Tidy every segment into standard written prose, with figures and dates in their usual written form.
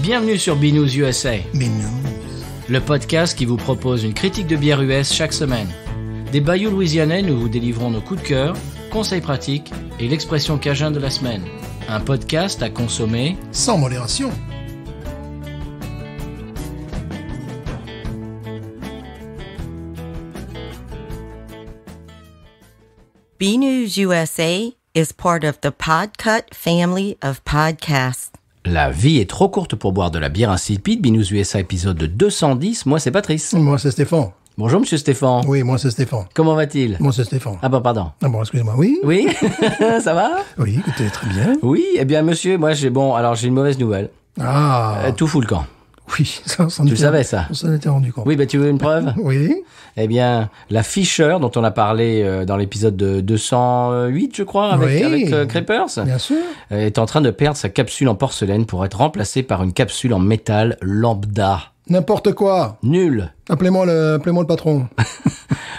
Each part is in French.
Bienvenue sur Binous USA, Binous. le podcast qui vous propose une critique de bière US chaque semaine. Des bayous louisianais, nous vous délivrons nos coups de cœur, conseils pratiques et l'expression cajun de la semaine. Un podcast à consommer Sans modération. BNews USA is part of the Podcut family of podcasts. La vie est trop courte pour boire de la bière insipide. Binous USA épisode 210. Moi, c'est Patrice. Moi, c'est Stéphane. Bonjour, monsieur Stéphane. Oui, moi, c'est Stéphane. Comment va-t-il? Moi, c'est Stéphane. Ah bon, pardon. Ah bon, excusez-moi. Oui? Oui, ça va? Oui, écoutez, très bien. Oui, eh bien, monsieur, moi, j'ai une mauvaise nouvelle. Ah. Tout fout le camp. Oui, ça, Tu le savais, ça? On s'en était rendu compte. Oui, tu veux une preuve? Oui. Eh bien, la Fisher, dont on a parlé dans l'épisode de 208, je crois, avec Creepers, Bien sûr. est en train de perdre sa capsule en porcelaine pour être remplacée par une capsule en métal lambda. N'importe quoi. Nul. Appelez-moi le patron.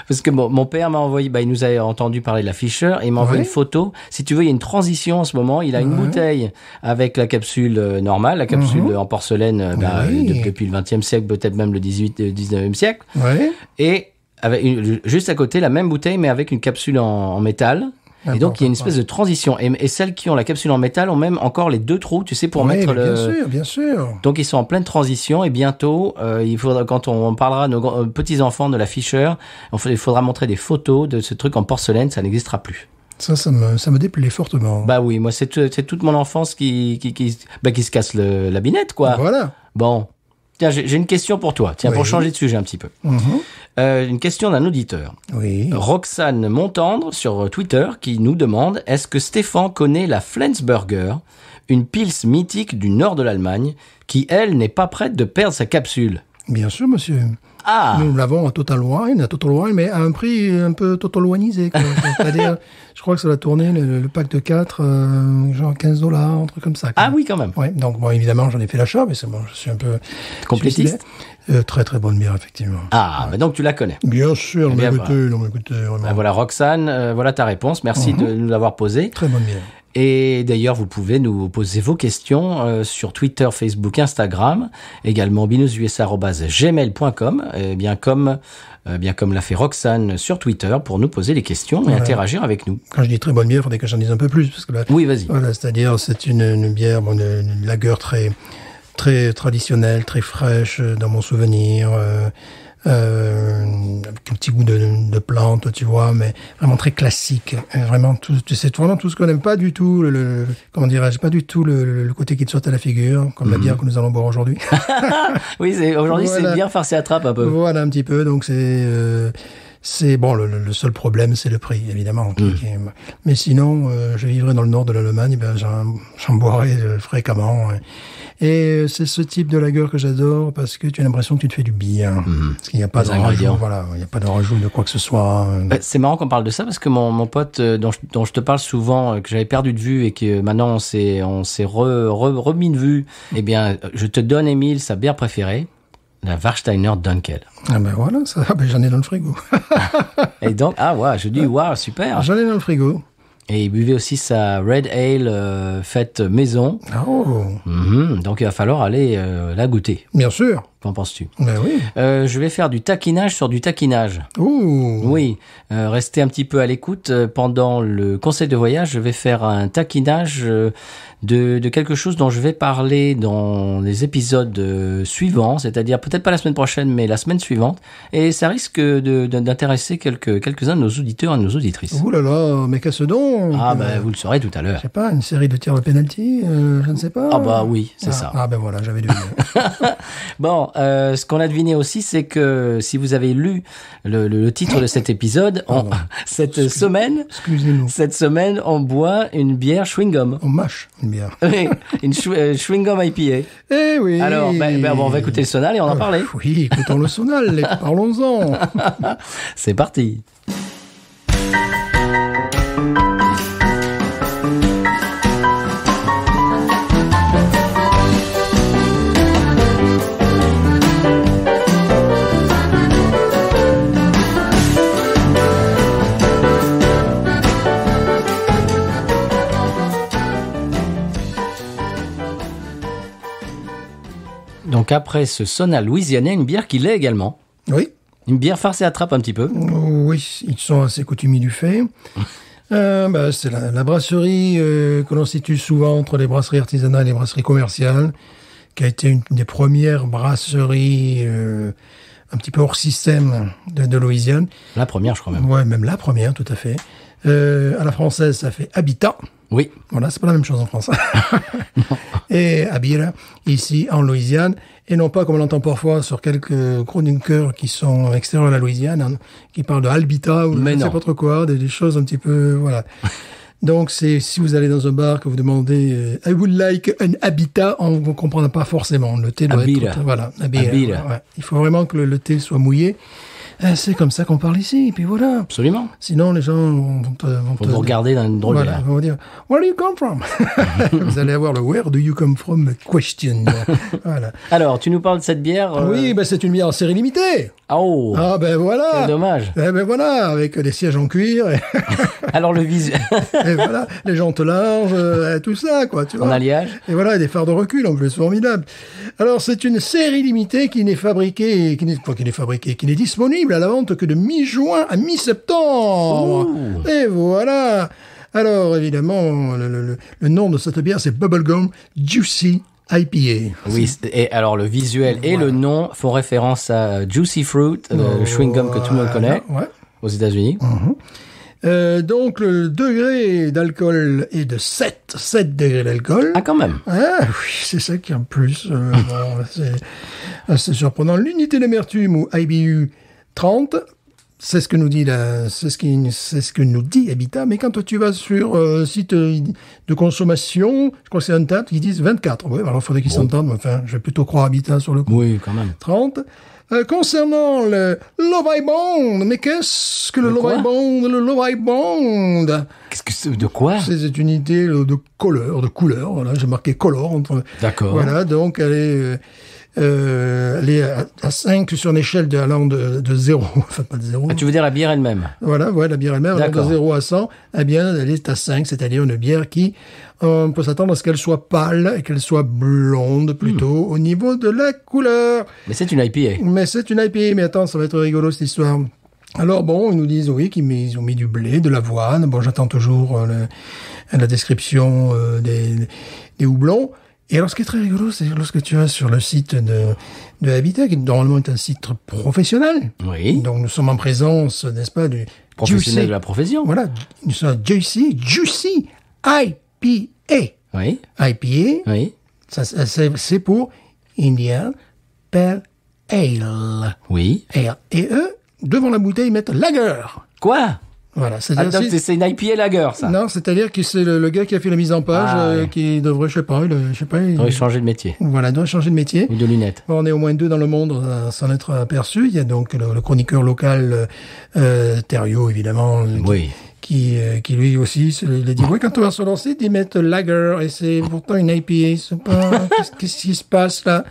Parce que mon père m'a envoyé, il nous a entendu parler de la Fisher et il m'a envoyé une photo. Si tu veux, il y a une transition en ce moment. Il a une bouteille avec la capsule normale, la capsule en porcelaine depuis le 20e siècle, peut-être même le 19e siècle. Oui. Et avec juste à côté, la même bouteille, mais avec une capsule en métal. Et donc, il y a une espèce de transition. Et celles qui ont la capsule en métal ont même encore les deux trous, tu sais, pour mettre le... Bien sûr. Donc, ils sont en pleine transition. Et bientôt, il faudra, quand on parlera à nos petits-enfants de la Fisher, il faudra montrer des photos de ce truc en porcelaine. Ça n'existera plus. Ça me déplaît fortement. Bah oui, moi, c'est toute mon enfance qui se casse la binette, quoi. Voilà. Bon. Tiens, j'ai une question pour toi. Tiens, pour changer de sujet un petit peu. Une question d'un auditeur. Oui. Roxane Montendre sur Twitter qui nous demande: est-ce que Stéphane connaît la Flensburger, une pils mythique du nord de l'Allemagne, qui, elle, n'est pas prête de perdre sa capsule? Bien sûr, monsieur. Ah! Nous l'avons à Total Wine, mais à un prix un peu totaloinisé. C'est-à-dire, je crois que ça va tourner le pack de 4, genre $15, un truc comme ça. Ah oui, quand même. Ouais, donc bon, évidemment, j'en ai fait l'achat, mais c'est bon, je suis un peu... Complétiste? Très très bonne bière, effectivement. Ah, mais donc tu la connais. Bien sûr, bien, écoutez, vraiment. Ben voilà, Roxane, voilà ta réponse. Merci de nous l'avoir posée. Très bonne bière. Et d'ailleurs, vous pouvez nous poser vos questions sur Twitter, Facebook, Instagram, également binoususa@gmail.com, bien comme l'a fait Roxane sur Twitter pour nous poser des questions et interagir avec nous. Quand je dis très bonne bière, il faudrait que j'en dise un peu plus. Parce que là, oui, vas-y. Voilà, c'est-à-dire, c'est une bière, une lager très, très traditionnelle, très fraîche dans mon souvenir, avec un petit goût de plante, tu vois, mais vraiment très classique. Vraiment c'est vraiment tout ce qu'on n'aime pas du tout, comment dirais-je, pas du tout le côté qui te saute à la figure, comme la bière que nous allons boire aujourd'hui. Oui, aujourd'hui, voilà. C'est bien farci à trappe un peu. Voilà, un petit peu, donc c'est bon, le seul problème, c'est le prix, évidemment. Mais sinon, je vivrais dans le nord de l'Allemagne, j'en boirais fréquemment. Et c'est ce type de lager que j'adore parce que tu as l'impression que tu te fais du bien. Parce qu'il n'y a pas de rajout, voilà, il n'y a pas de rajout de quoi que ce soit. C'est marrant qu'on parle de ça parce que mon pote dont je te parle souvent, que j'avais perdu de vue et que maintenant on s'est remis de vue, eh bien, je te donne, Émile, sa bière préférée. La Warsteiner Dunkel. Ah ben voilà, j'en ai dans le frigo. Et donc, je dis, super. J'en ai dans le frigo. Et il buvait aussi sa Red Ale faite maison. Oh. Donc il va falloir aller la goûter. Bien sûr. Qu'en penses-tu? Ben oui. Je vais faire du taquinage sur du taquinage. Ouh. Oui. Restez un petit peu à l'écoute. Pendant le conseil de voyage, je vais faire un taquinage de quelque chose dont je vais parler dans les épisodes suivants, c'est-à-dire peut-être pas la semaine prochaine, mais la semaine suivante. Et ça risque d'intéresser quelques-uns de nos auditeurs et de nos auditrices. Ouh là là, mais qu'est-ce donc? Ah vous le saurez tout à l'heure. Je sais pas, une série de tirs de penalty, je ne sais pas. Ah bah oui, c'est ça. Ah ben voilà, j'avais deviné. Bon, ce qu'on a deviné aussi, c'est que si vous avez lu le titre de cet épisode, cette semaine, on boit une bière chewing-gum. On mâche une bière. Oui, une chewing-gum IPA. Eh oui. Alors, on va écouter le sonal et on en parler. Oui, écoutons le sonal et parlons-en. C'est parti. Donc après ce Sona louisianais, une bière qui l'est également. Oui. Une bière farce et attrape un petit peu. Oui, ils sont assez coutumiers du fait. C'est la brasserie que l'on situe souvent entre les brasseries artisanales et les brasseries commerciales, qui a été une des premières brasseries un petit peu hors système de Louisiane. La première, je crois même. Ouais, même la première, tout à fait. À la française, ça fait Habitat. Oui. Voilà, c'est pas la même chose en français. Et Abira, ici en Louisiane, et non pas comme on l'entend parfois sur quelques chroniqueurs qui sont extérieurs à la Louisiane, hein, qui parlent de Habitat ou je ne sais pas trop quoi, des choses un petit peu, voilà. Donc, si vous allez dans un bar que vous demandez I would like an Habitat, on ne comprend pas forcément. Le thé doit être... Voilà, Abira. Ouais. Il faut vraiment que le thé soit mouillé. C'est comme ça qu'on parle ici, et puis voilà. Absolument. Sinon, les gens vont vous regarder dans une drôle de Ils vont dire, where do you come from? Vous allez avoir le where do you come from question. Voilà. Alors, tu nous parles de cette bière Oui, c'est une bière en série limitée. Oh. Ah, voilà. Quel dommage. Voilà, avec des sièges en cuir. Alors, le visuel. Et voilà, les jantes larges, tout ça, quoi, tu vois. En alliage. Et voilà, des phares de recul, en plus, formidable. Alors, c'est une série limitée qui n'est fabriquée, qui n'est disponible à la vente que de mi-juin à mi-septembre. Ouh. Et voilà. Alors, évidemment, le nom de cette bière, c'est Bubblegum Juicy IPA. Oui, et alors le visuel et le nom font référence à Juicy Fruit, le chewing-gum que tout le monde connaît aux États-Unis. Donc, le degré d'alcool est de 7 degrés d'alcool. Ah, quand même. Ah, oui, c'est ça qui est en plus. C'est assez surprenant. L'unité d'amertume ou IBU 30, c'est ce que nous dit c'est ce que nous dit Habitat. Mais quand tu vas sur site de consommation, je crois que c'est Untappd, ils disent 24. Oui, alors il faudrait qu'ils s'entendent. Enfin, je vais plutôt croire Habitat sur le coup. Oui, quand même. 30. Concernant le Love I Bond, mais qu'est-ce que le Love I Bond? Le Love I Bond. Qu'est-ce que c'est? De quoi? C'est cette unité de couleur. Voilà, j'ai marqué color entre. D'accord. Voilà, donc elle est à 5 sur une échelle allant de 0, enfin pas de 0. Ah, tu veux dire la bière elle-même? Voilà, la bière elle-même, allant de 0 à 100, eh bien, elle est à 5, c'est-à-dire une bière qui, on peut s'attendre à ce qu'elle soit pâle et qu'elle soit blonde plutôt au niveau de la couleur. Mais c'est une IPA. Mais attends, ça va être rigolo cette histoire. Alors bon, ils nous disent oui qu'ils ont mis du blé, de l'avoine. Bon, j'attends toujours la description des houblons. Et alors, ce qui est très rigolo, c'est lorsque tu vas sur le site de Habitat, qui normalement est un site professionnel. Oui. Donc, nous sommes en présence, n'est-ce pas, du professionnel de la profession. Voilà. Nous sommes Juicy IPA. Oui. IPA. Oui. Ça, c'est pour Indian Pale Ale. Oui. Et eux, devant la bouteille, ils mettent Lager. Quoi? Voilà, c'est une IPA lager, ça. Non, c'est-à-dire que c'est le gars qui a fait la mise en page qui devrait, je sais pas, il devrait changer de métier. Voilà, il devrait changer de métier. Ou de lunettes. Bon, on est au moins 2 dans le monde à s'en être aperçu. Il y a donc le chroniqueur local Thériault, évidemment. Oui. Qui lui aussi, il a dit, oui, quand on va sur leur site, ils mettent lager, et c'est pourtant une IPA. C'est pas, qu'est-ce qui se passe là?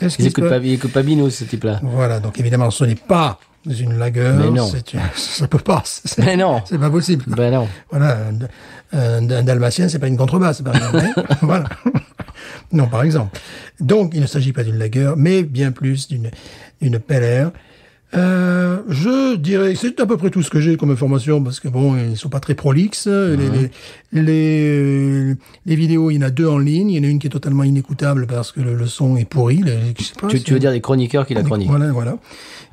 Il écoute pas Binous, ce type-là. Voilà, donc évidemment, ce n'est pas une lager. Mais non. Ça peut pas. Mais non. C'est pas possible. Ben non. Voilà. Un dalmatien, c'est pas une contrebasse, par exemple. Voilà. Non, par exemple. Donc, il ne s'agit pas d'une lager, mais bien plus d'une pale ale. Je dirais que c'est à peu près tout ce que j'ai comme information, parce que bon, ils sont pas très prolixes. Les vidéos, il y en a 2 en ligne. Il y en a une qui est totalement inécoutable parce que le son est pourri. Je sais pas, tu veux dire des chroniqueurs qui la chroniquent. Voilà.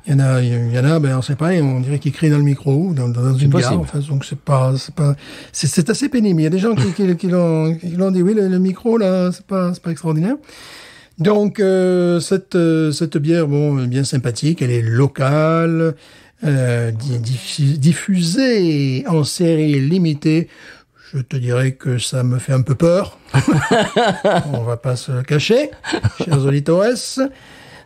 Il y en a, ben, on sait pas, on dirait qu'ils crient dans le micro, ou dans une gare. Enfin, donc c'est assez pénible. Il y a des gens qui l'ont dit, oui, le micro, là, c'est pas extraordinaire. Donc, cette bière, bon, bien sympathique, elle est locale, diffusée en série limitée. Je te dirais que ça me fait un peu peur. On va pas se le cacher, chers auditeurs.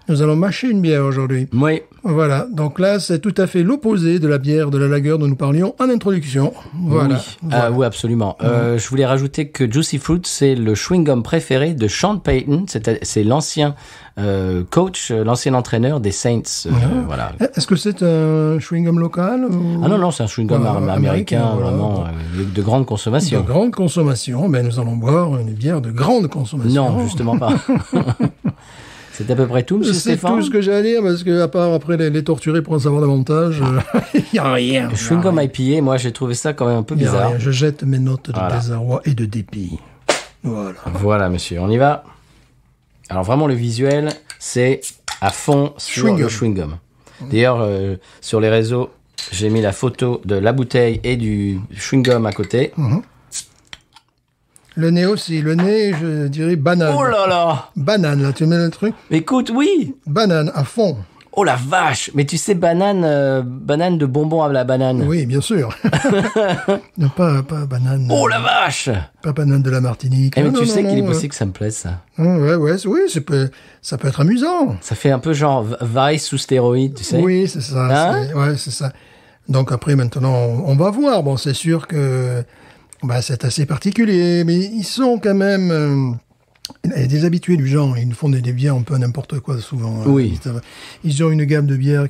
Nous allons mâcher une bière aujourd'hui. Oui. Voilà. Donc là, c'est tout à fait l'opposé de la bière de la lager dont nous parlions en introduction. Voilà. Oui. Voilà. Oui, absolument. Je voulais rajouter que Juicy Fruit, c'est le chewing-gum préféré de Sean Payton. C'est l'ancien coach, l'ancien entraîneur des Saints. Voilà. Est-ce que c'est un chewing-gum local ou... Ah non, c'est un chewing-gum américain, vraiment, de grande consommation. De grande consommation. Ben, nous allons boire une bière de grande consommation. Non, justement pas. C'est à peu près tout, monsieur C'est Stéphane. tout ce que j'ai à dire, parce que à part après les torturer pour en savoir davantage, il n'y a rien. Le chewing-gum IPA, moi, j'ai trouvé ça quand même un peu Il y a bizarre. rien. Je jette mes notes de Voilà. désarroi et de dépit. Voilà. Voilà, monsieur, on y va. Alors vraiment, le visuel, c'est à fond sur Chewing-gum. le chewing-gum. D'ailleurs, sur les réseaux, j'ai mis la photo de la bouteille et du chewing-gum à côté. Le nez aussi. Le nez, je dirais banane. Oh là là! Banane, là, tu mets le truc. Écoute, oui! Banane, à fond. Oh la vache! Mais tu sais, banane de bonbons à la banane. Oui, bien sûr. Non, pas banane. Oh la vache! Pas banane de la Martinique. Eh, mais Non, tu non, sais non, qu'il est non, possible que ça me plaise, ça. Oui, ça peut être amusant. Ça fait un peu genre Vice sous stéroïde, tu sais? Oui, c'est ça. Hein? Ouais, c'est ça. Donc après, maintenant, on va voir. Bon, c'est sûr que c'est assez particulier, mais ils sont quand même des habitués du genre. Ils nous font des bières un peu n'importe quoi souvent. Oui. Ils ont une gamme de bières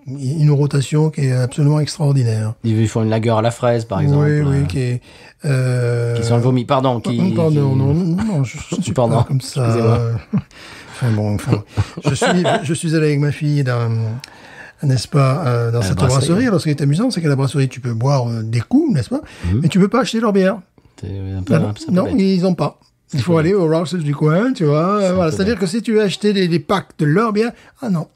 une rotation qui est absolument extraordinaire. Ils font une lagueur à la fraise, par exemple. Oui, qui est... Qui sont le vomi. Pardon. Pardon, non, je ne suis Pardon, pas comme ça. excusez-moi. Je suis allé avec ma fille n'est-ce pas, dans cette brasserie. Alors, ce qui est amusant, c'est qu'à la brasserie, tu peux boire des coups, n'est-ce pas, mais tu peux pas acheter leur bière. C'est un peu Non, bête. ils n'ont pas. Il faut aller au Rouse's du coin, tu vois. Voilà. C'est-à-dire que si tu veux acheter des packs de leur bière, non.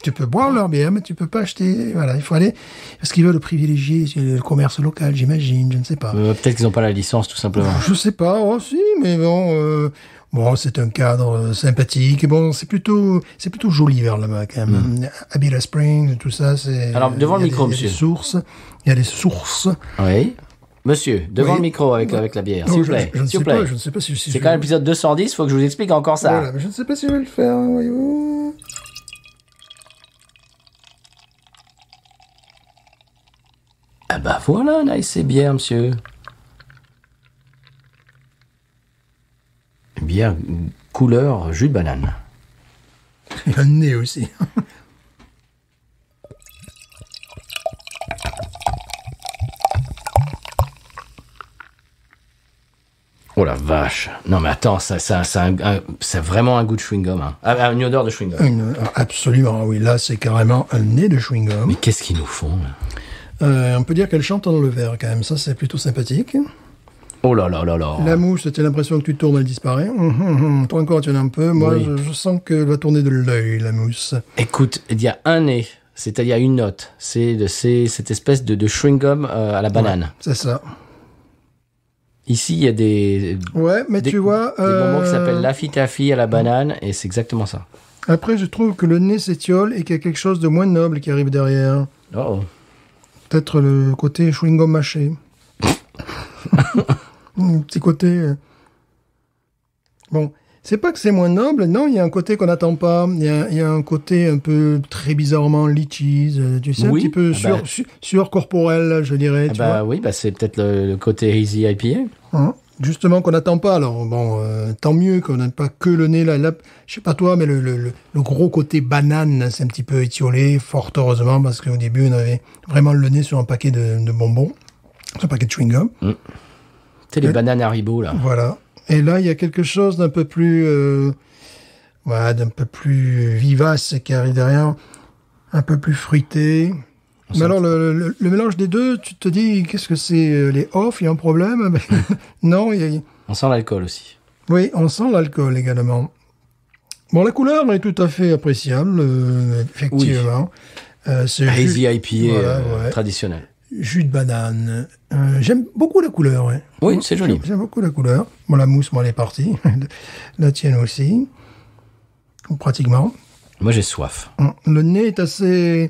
Tu peux boire leur bière, mais tu peux pas acheter. Voilà, il faut aller parce qu'ils veulent privilégier le commerce local, j'imagine. Je ne sais pas. Peut-être qu'ils n'ont pas la licence, tout simplement. Je sais pas. Oh, si, mais bon. Bon, c'est un cadre sympathique. Bon, c'est plutôt joli vers là-bas quand même. Abila Springs, tout ça, c'est. Alors, devant le micro, monsieur. Il y a des sources. Oui. Monsieur, devant Oui. le micro avec la bière, Non, s'il vous plaît. je ne S'il sais vous plaît. pas. Je ne sais pas si C'est quand même l'épisode 210, il faut que je vous explique encore ça. Voilà, mais je ne sais pas si je vais le faire. Voyez-vous. Ah bah voilà, là, c'est bien, monsieur. Bière couleur jus de banane. Il a un nez aussi. Oh la vache. Non mais attends, ça a vraiment un goût de chewing-gum. Hein. Ah, une odeur de chewing-gum. Absolument, oui. Là, c'est carrément un nez de chewing-gum. Mais qu'est-ce qu'ils nous font là? On peut dire qu'elle chante dans le verre, quand même. Ça, c'est plutôt sympathique. Oh là là là là. La mousse, tu as l'impression que tu tournes, elle disparaît. Toi encore, tu en as un peu. Moi, Oui. je sens qu'elle va tourner de l'œil, la mousse. Écoute, il y a un nez, c'est-à-dire une note. C'est cette espèce de chewing-gum à la banane. Ouais, c'est ça. Ici, il y a des... Ouais, mais tu vois... Des bonbons qui s'appellent Laffy Taffy à la banane, et c'est exactement ça. Après, je trouve que le nez s'étiole et qu'il y a quelque chose de moins noble qui arrive derrière. Oh. Peut-être le côté chewing-gum mâché. Un petit côté... Bon, c'est pas que c'est moins noble, non, il y a un côté qu'on n'attend pas. Il y a un côté un peu très bizarrement litchis, tu sais, Oui, un petit peu ah bah. surcorporel, je dirais, Ah tu bah vois. oui, bah c'est peut-être le côté Easy IPA. Justement, qu'on n'attend pas. Alors, bon, tant mieux qu'on n'ait pas que le nez, là, je sais pas toi, mais le gros côté banane, c'est un petit peu étiolé, fort heureusement, parce qu'au début, on avait vraiment le nez sur un paquet de bonbons, sur un paquet de chewing-gum. Tu sais, les bananes Haribo, là. Voilà. Et là, il y a quelque chose d'un peu plus, d'un peu plus vivace qui arrive derrière, un peu plus fruité. Mais alors, le mélange des deux, tu te dis, qu'est-ce que c'est les off, il y a un problème? Non, On sent l'alcool aussi. oui, on sent l'alcool également. Bon, la couleur est tout à fait appréciable, effectivement. C'est Easy IPA voilà, ouais. traditionnel. Jus de banane. J'aime beaucoup la couleur, ouais. Oui, c'est joli. J'aime beaucoup la couleur. Bon, la mousse, moi, elle est partie. La tienne aussi. Pratiquement. Moi, j'ai soif. Le nez est assez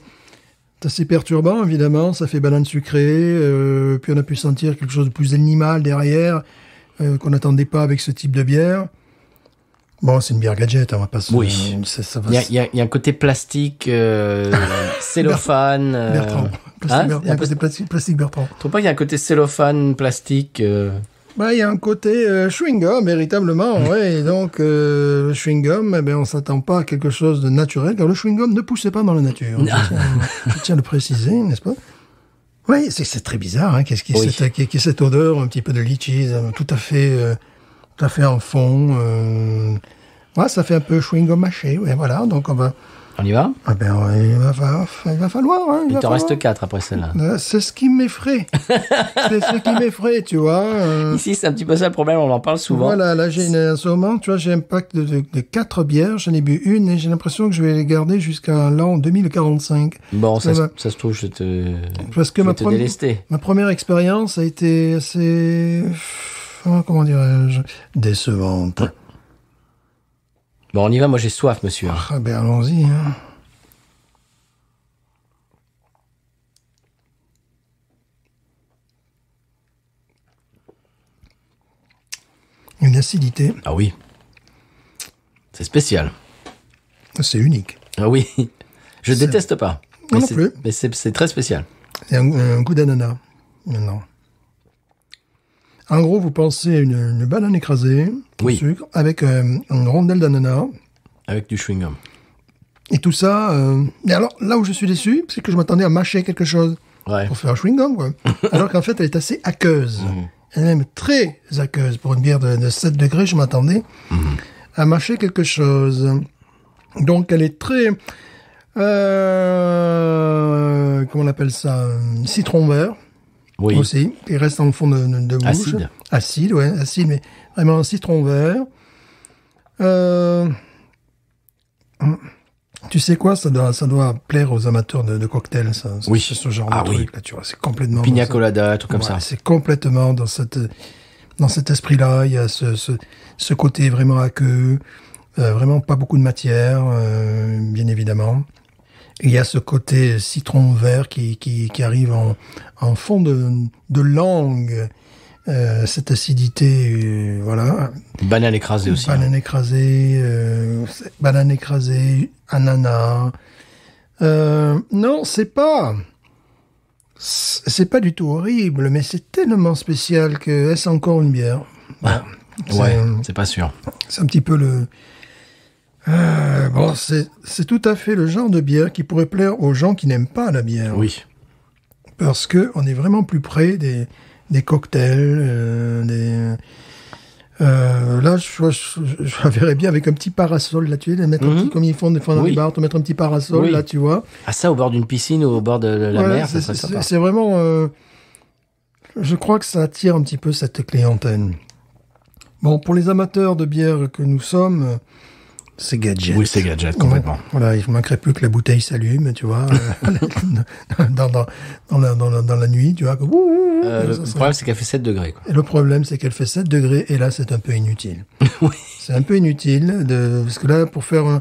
perturbant, évidemment. Ça fait banane sucrée. Puis on a pu sentir quelque chose de plus animal derrière, qu'on n'attendait pas avec ce type de bière. Bon, c'est une bière gadget, on va pas se... Oui. Ça va Il y a un côté plastique, cellophane. Bertrand. Hein, Il y a un côté plastique Bertrand. Je trouve pas qu'il y a un côté cellophane, plastique. Bah, il y a un côté chewing-gum, véritablement, ouais. Et donc, le chewing-gum, eh ben, on s'attend pas à quelque chose de naturel, car le chewing-gum ne poussait pas dans la nature. Je tiens à le préciser, n'est-ce pas? Oui, c'est très bizarre, hein. Qu'est-ce qui Oui. est cette odeur, un petit peu de litchis, tout à fait en fond, Ouais, ça fait un peu chewing-gum mâché, ouais, voilà. Donc, On y va? il va falloir, hein. Il t'en reste 4 après celle-là. C'est ce qui m'effraie. C'est ce qui m'effraie, tu vois. Ici, c'est un petit peu ça le problème, on en parle souvent. Voilà, là, en ce moment, tu vois, j'ai un pack de 4 bières. J'en ai bu une et j'ai l'impression que je vais les garder jusqu'à l'an 2045. Bon, ça se trouve, je te délester. Ma première expérience a été assez, comment dirais-je, décevante. Bon, on y va, moi j'ai soif, monsieur. Ah ben, allons-y, hein. Une acidité. Ah oui. C'est spécial. C'est unique. Ah oui. Je déteste pas. Non plus. Mais c'est très spécial. C'est un goût d'ananas. Non. En gros, vous pensez à une banane écrasée au sucre avec une rondelle d'ananas. Avec du chewing-gum. Et tout ça... Et alors, là où je suis déçu, c'est que je m'attendais à mâcher quelque chose pour faire un chewing-gum, quoi. Alors qu'en fait, elle est assez aqueuse. Elle est même très aqueuse. Pour une bière de 7 degrés, je m'attendais à mâcher quelque chose. Donc, elle est très... comment on appelle ça? Citron vert. Oui. Aussi, qui reste en fond de bouche. Acide, ouais, acide, mais vraiment un citron vert. Tu sais quoi, ça doit plaire aux amateurs de cocktails, ça. Oui. C'est ce genre de truc, là, tu vois, c'est complètement... Pina colada, tout comme ça. C'est complètement dans cet esprit-là, il y a ce côté vraiment aqueux, vraiment pas beaucoup de matière, bien évidemment. Il y a ce côté citron vert qui arrive en fond de langue, cette acidité, voilà. Banane écrasée aussi. Banane écrasée, ananas. Non, c'est pas du tout horrible, mais c'est tellement spécial que est-ce encore une bière? C'est pas sûr. C'est un petit peu le... bon, c'est tout à fait le genre de bière qui pourrait plaire aux gens qui n'aiment pas la bière. Oui. Parce que on est vraiment plus près des cocktails, là, je la verrais bien avec un petit parasol, là, tu sais, mettre un petit, comme ils font dans les bars, te mettre un petit parasol, là, tu vois. Ah, ça, au bord d'une piscine ou au bord de la mer, ça serait sympa. C'est vraiment... je crois que ça attire un petit peu cette clientèle. Bon, pour les amateurs de bière que nous sommes... C'est gadget. Oui, c'est gadget, complètement. Voilà, il ne manquerait plus que la bouteille s'allume, tu vois, dans la nuit, tu vois. Le problème, c'est qu'elle fait 7 degrés. Quoi. Et le problème, c'est qu'elle fait 7 degrés, et là, c'est un peu inutile. Oui. C'est un peu inutile, parce que là, pour faire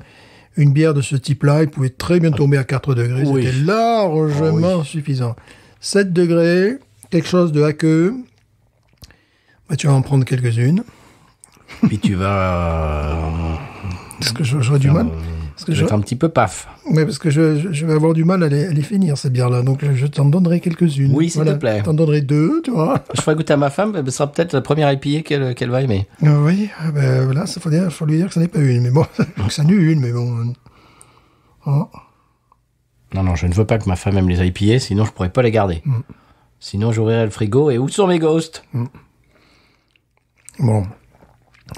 une bière de ce type-là, il pouvait très bien tomber à 4 degrés. Oui. C'était largement suffisant. 7 degrés, quelque chose de aqueux, bah, tu vas en prendre quelques-unes. Puis tu vas... Parce que j'aurais du mal. Parce que je vais être un petit peu paf. Oui, parce que je vais avoir du mal à les finir, ces bières-là. Donc, je t'en donnerai quelques-unes. Oui, s'il te plaît. Je t'en donnerai 2, tu vois. Je ferai goûter à ma femme, ce sera peut-être la première IPA qu'elle va aimer. Oui, ben voilà, il faut lui dire que ce n'est pas une. Mais bon, que ça n'est une, mais bon. Oh. Non, je ne veux pas que ma femme aime les IPA, sinon je pourrais pas les garder. Sinon, j'ouvrirais le frigo et où sont mes ghosts? Bon.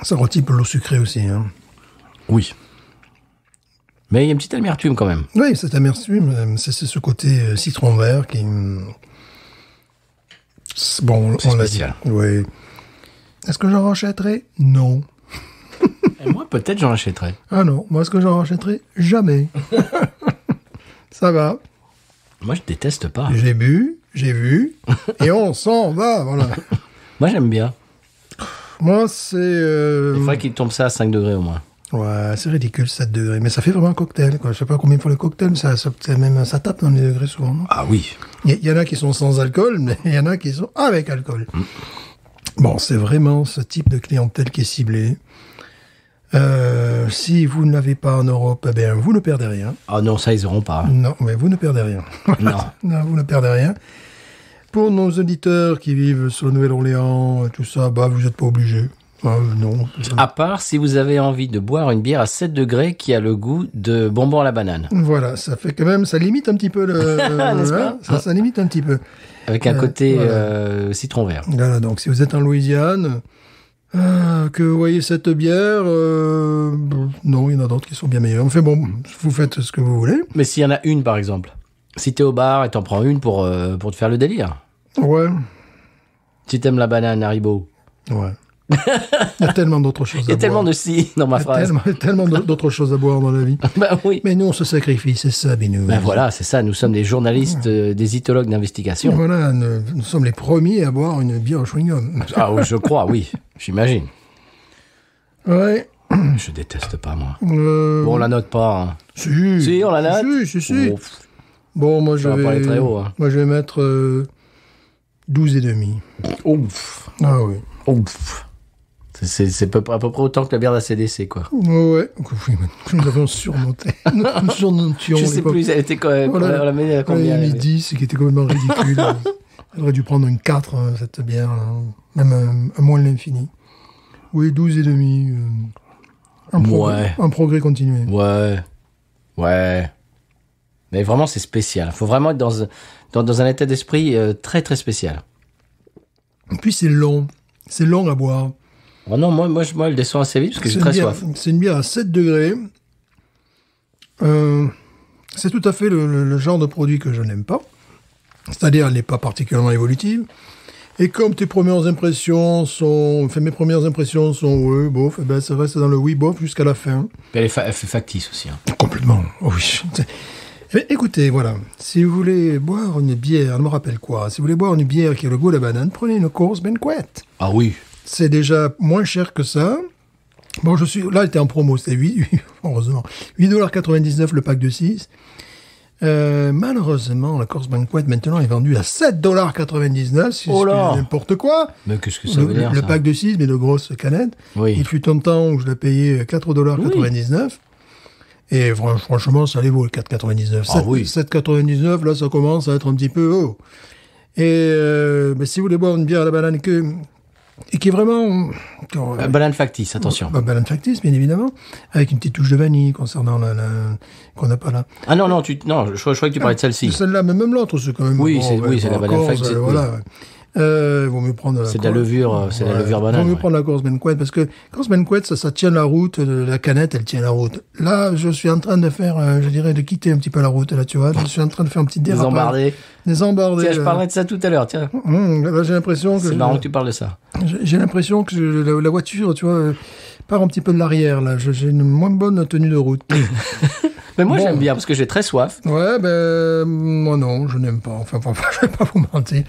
Ça retype l'eau sucrée aussi, hein. Oui. Mais il y a une petite amertume quand même. Oui, cette amertume, c'est ce côté citron vert qui... Bon, c'est on l'a dit. spécial. Oui. Est-ce que j'en rachèterai? Non. Et moi, peut-être j'en achèterai. Ah non, moi, est-ce que j'en rachèterai? Jamais. Ça va. Moi, je déteste pas. J'ai bu, j'ai vu, et on s'en va, voilà. Moi, j'aime bien. Moi, c'est... Il faudrait qu'il tombe ça à 5 degrés au moins. Ouais, c'est ridicule, 7 degrés. Mais ça fait vraiment un cocktail, quoi. Je sais pas combien pour les cocktails, ça tape dans les degrés souvent, non? Ah oui. Il y en a qui sont sans alcool, mais il y en a qui sont avec alcool. Bon, c'est vraiment ce type de clientèle qui est ciblée. Si vous ne l'avez pas en Europe, eh bien, vous ne perdez rien. Ah non, ça, ils auront pas. Non, mais vous ne perdez rien. Non. Non, vous ne perdez rien. Pour nos auditeurs qui vivent sur la Nouvelle-Orléans, tout ça, bah, vous n'êtes pas obligés. Non. À part si vous avez envie de boire une bière à 7 degrés qui a le goût de bonbon à la banane. Voilà, ça fait quand même, ça limite un petit peu le... N'est-ce pas? Ça limite un petit peu. Avec un côté citron vert. Voilà, donc si vous êtes en Louisiane, Que vous voyez cette bière, non, il y en a d'autres qui sont bien meilleures. Enfin bon, vous faites ce que vous voulez. Mais s'il y en a une, par exemple. Si t'es au bar et t'en prends une pour te faire le délire. Ouais. Si t'aimes la banane Haribo. Ouais. Il y a tellement d'autres choses à boire. Il y a tellement de si dans ma phrase. Tellement d'autres choses à boire dans la vie. Bah oui. Mais nous, on se sacrifie, c'est ça, Binou. Ben voilà, c'est ça. Nous sommes des journalistes, des itologues d'investigation. Voilà, nous sommes les premiers à boire une bière au chewing-gum. Ah oui, je crois, oui. J'imagine. Ouais. Je déteste pas, moi. Bon, on la note pas. Hein. Si, on la note. Si. Oh, bon, moi, ça va pas aller très haut. Hein. Moi, je vais mettre 12,5. Ouf. Ah oui. Ouf. C'est à peu près autant que la bière d'ACDC, quoi. Ouais. Oui, nous avons surmonté. Nous surmontions. Je sais plus, elle était quand même. Voilà. On l'a mis à combien? Elle a mis 10, qui était complètement ridicule. Elle aurait dû prendre une 4, cette bière. Même un moins de l'infini. Oui, 12,5. Un progrès continué. Ouais. Mais vraiment, c'est spécial. Il faut vraiment être dans un état d'esprit très, très spécial. Et puis, c'est long. C'est long à boire. Oh non, moi, elle descend assez vite parce que j'ai très soif. C'est une bière à 7 degrés. C'est tout à fait le genre de produit que je n'aime pas. C'est-à-dire, elle n'est pas particulièrement évolutive. Et comme mes premières impressions sont, oui, bof, ben, ça reste dans le oui, bof jusqu'à la fin. Elle fait factice aussi. Hein. Complètement, oui. Mais écoutez, voilà, si vous voulez boire une bière, elle me rappelle quoi? Si vous voulez boire une bière qui a le goût de la banane, prenez une Coors Banquet. Ah oui. C'est déjà moins cher que ça. Bon, là, elle était en promo, c'était 8, heureusement, 8,99$ le pack de 6. Malheureusement, la Coors Banquet maintenant est vendue à 7,99$. C'est n'importe quoi. Mais qu'est-ce que ça veut dire, le ça? pack de 6, mais de grosses canettes. Oui. Il fut un temps où je l'ai payé 4,99$. Oui. Et franchement, ça les vaut, le 4,99$. Ah oui. 7,99$, là, ça commence à être un petit peu haut. Et si vous voulez boire une bière à la banane et qui est vraiment... banane factice, attention. Banane factice, bien évidemment, avec une petite touche de vanille concernant qu'on n'a pas là. Ah non, je croyais que tu parlais de celle-ci. Celle-là, mais même l'autre, c'est quand même... Oui, c'est la banane factice. Voilà. Vaut mieux prendre c'est de la levure, c'est de la levure banane. Vaut mieux prendre la Coors Banquet, parce que Coors Banquet, ça tient la route, la canette, elle tient la route. Là, je suis en train de faire, de quitter un petit peu la route, là, tu vois. Je suis en train de faire un petit dérapage. Des embardés. Tiens, je parlerai de ça tout à l'heure, tiens. Là, j'ai l'impression que... C'est marrant que tu parles de ça. J'ai l'impression que la voiture, tu vois, part un petit peu de l'arrière, là. J'ai une moins bonne tenue de route. Mais moi, j'aime bien, parce que j'ai très soif. Ouais, moi non, je n'aime pas. Enfin, je vais pas vous mentir.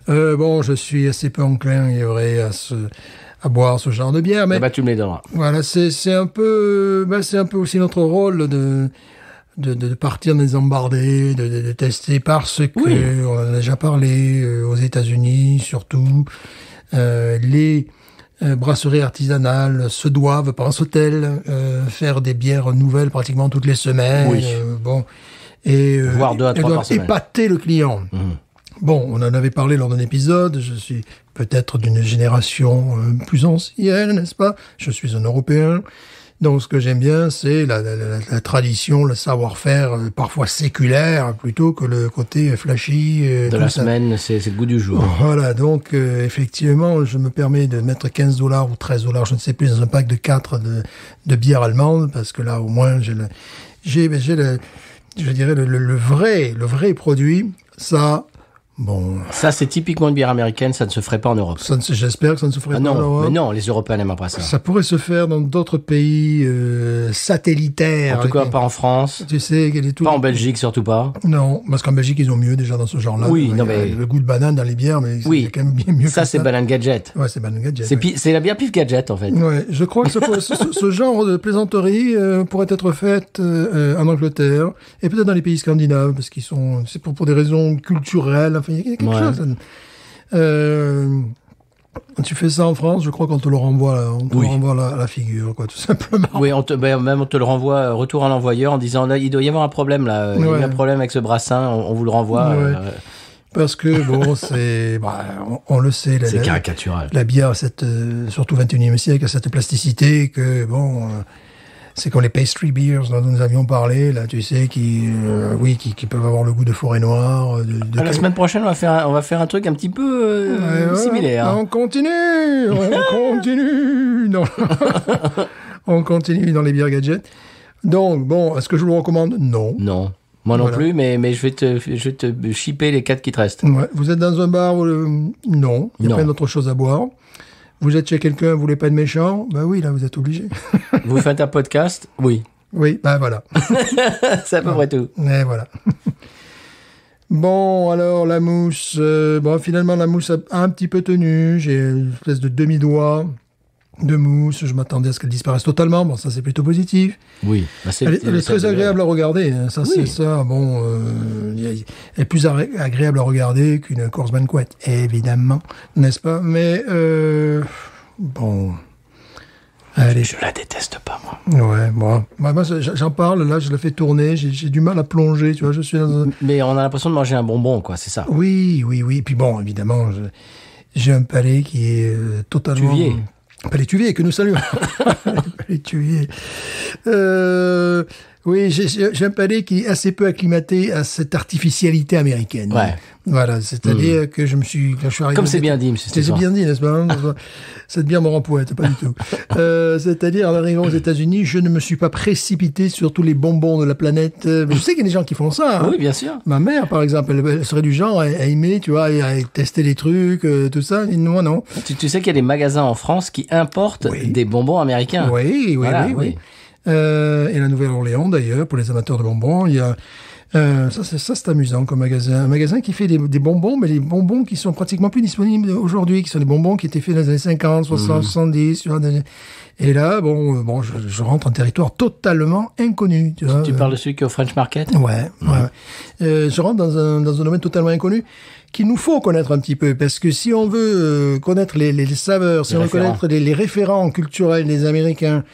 Je suis assez peu enclin, il est vrai, à boire ce genre de bière, mais... tu me les donneras. Voilà, c'est un peu aussi notre rôle de partir dans les embardées, de tester, parce que, on en a déjà parlé, aux États-Unis, surtout, les brasseries artisanales se doivent, pensent-elles, faire des bières nouvelles pratiquement toutes les semaines. Oui. Voire 2 à 3 par semaine. Épater le client. Mmh. Bon, on en avait parlé lors d'un épisode, je suis peut-être d'une génération plus ancienne, n'est-ce pas? Je suis un Européen. Donc, ce que j'aime bien, c'est la tradition, le savoir-faire, parfois séculaire, plutôt que le côté flashy. De la semaine, c'est le goût du jour. Voilà, donc effectivement, je me permets de mettre 15$ ou 13$, je ne sais plus, dans un pack de 4 de bière allemande, parce que là, au moins, j'ai le vrai produit, ça... Bon. Ça, c'est typiquement une bière américaine, ça ne se ferait pas en Europe. J'espère que ça ne se ferait pas en Europe. Mais non, les Européens n'aiment pas ça. Ça pourrait se faire dans d'autres pays satellitaires. En tout cas, pas en France. Tu sais, pas en Belgique, surtout pas. Non, parce qu'en Belgique, ils ont mieux déjà dans ce genre-là. Oui, non mais... Le goût de banane dans les bières, mais c'est quand même bien mieux ça, c'est Banane Gadget. Ouais, c'est Banane Gadget. C'est la bière Pif Gadget, en fait. Ouais, je crois que ce genre de plaisanterie pourrait être faite en Angleterre, et peut-être dans les pays scandinaves, parce qu'ils sont... C'est pour des raisons culturelles, enfin, il y a quelque chose... tu fais ça en France, je crois qu'on te le renvoie, à la figure, quoi, tout simplement. Oui, on te le renvoie retour à l'envoyeur en disant là, il doit y avoir un problème là, il y a un problème avec ce brassin, on vous le renvoie. Ouais. Parce que bon, on le sait, c'est caricatural. La bière, surtout 21e siècle, a cette plasticité que bon. C'est comme les pastry beers dont nous avions parlé, là, tu sais, qui peuvent avoir le goût de forêt noire. La semaine prochaine, on va faire un truc un petit peu similaire. On continue non. On continue dans les bières gadgets. Donc, bon, est-ce que je vous le recommande? Non. Non. Moi non plus, mais je vais te shipper les 4 qui te restent. Ouais. Vous êtes dans un bar où non, il y a plein d'autres choses à boire. Vous êtes chez quelqu'un, vous voulez pas être méchant? Ben oui, là, vous êtes obligé. Vous faites un podcast? Oui. Oui, ben voilà. C'est à peu près tout. Et voilà. Bon, alors, la mousse. Finalement, la mousse a un petit peu tenu. J'ai une espèce de demi-doigt de mousse. Je m'attendais à ce qu'elle disparaisse totalement. Bon, ça, c'est plutôt positif. Oui. Elle est très agréable à regarder. Hein. Ça, c'est ça. Bon, elle est plus agréable à regarder qu'une course banquet, évidemment, n'est-ce pas? Mais, bon... Allez. Je la déteste pas, moi. Ouais, moi j'en parle, là, je la fais tourner, j'ai du mal à plonger, tu vois, je suis dans un... Mais on a l'impression de manger un bonbon, quoi, c'est ça. Oui. Puis bon, évidemment, j'ai un palais qui est totalement... Tuvier. Palais Tuvier, que nous saluons. Palais Tuvier. Oui, j'ai un palais qui est assez peu acclimaté à cette artificialité américaine. Ouais. Voilà, c'est-à-dire que quand je suis arrivé... Comme c'est bien dit, monsieur Stéphane. C'est bien dit, n'est-ce pas? Cette bière me rend poète, pas du tout. C'est-à-dire, en arrivant aux États-Unis, je ne me suis pas précipité sur tous les bonbons de la planète. Je sais qu'il y a des gens qui font ça. Hein. Oui, bien sûr. Ma mère, par exemple, elle serait du genre à aimer, tu vois, à tester les trucs, tout ça. Et moi, non. Tu sais qu'il y a des magasins en France qui importent des bonbons américains. Oui. Et la Nouvelle-Orléans, d'ailleurs, pour les amateurs de bonbons, il y a... ça c'est amusant comme magasin. Un magasin qui fait des bonbons, mais les bonbons qui sont pratiquement plus disponibles aujourd'hui, qui sont des bonbons qui étaient faits dans les années 50, 60, 70. Tu vois, et là, je rentre en territoire totalement inconnu. Tu parles de celui qui est au French Market? Ouais. Je rentre dans un domaine totalement inconnu qu'il nous faut connaître un petit peu, parce que si on veut connaître les saveurs, si on veut connaître les référents culturels des Américains,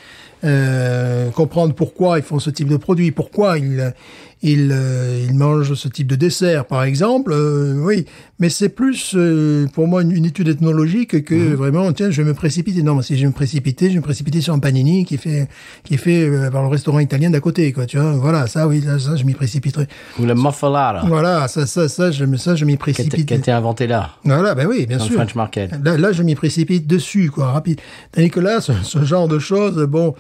comprendre pourquoi ils font ce type de produit, pourquoi ils mangent ce type de dessert, par exemple, oui. Mais c'est plus, pour moi, une étude ethnologique que vraiment, tiens, je vais me précipiter. Non, si je vais me précipiter sur un panini qui est fait par le restaurant italien d'à côté, quoi, tu vois. Voilà, ça, je m'y précipiterai. Ou le muffalata. Voilà, ça, je m'y précipite. Qui a été inventé là. Voilà, ben oui, bien sûr. Dans le French Market. Là, je m'y précipite dessus, quoi, rapide. Tandis que là, ce genre de choses, bon,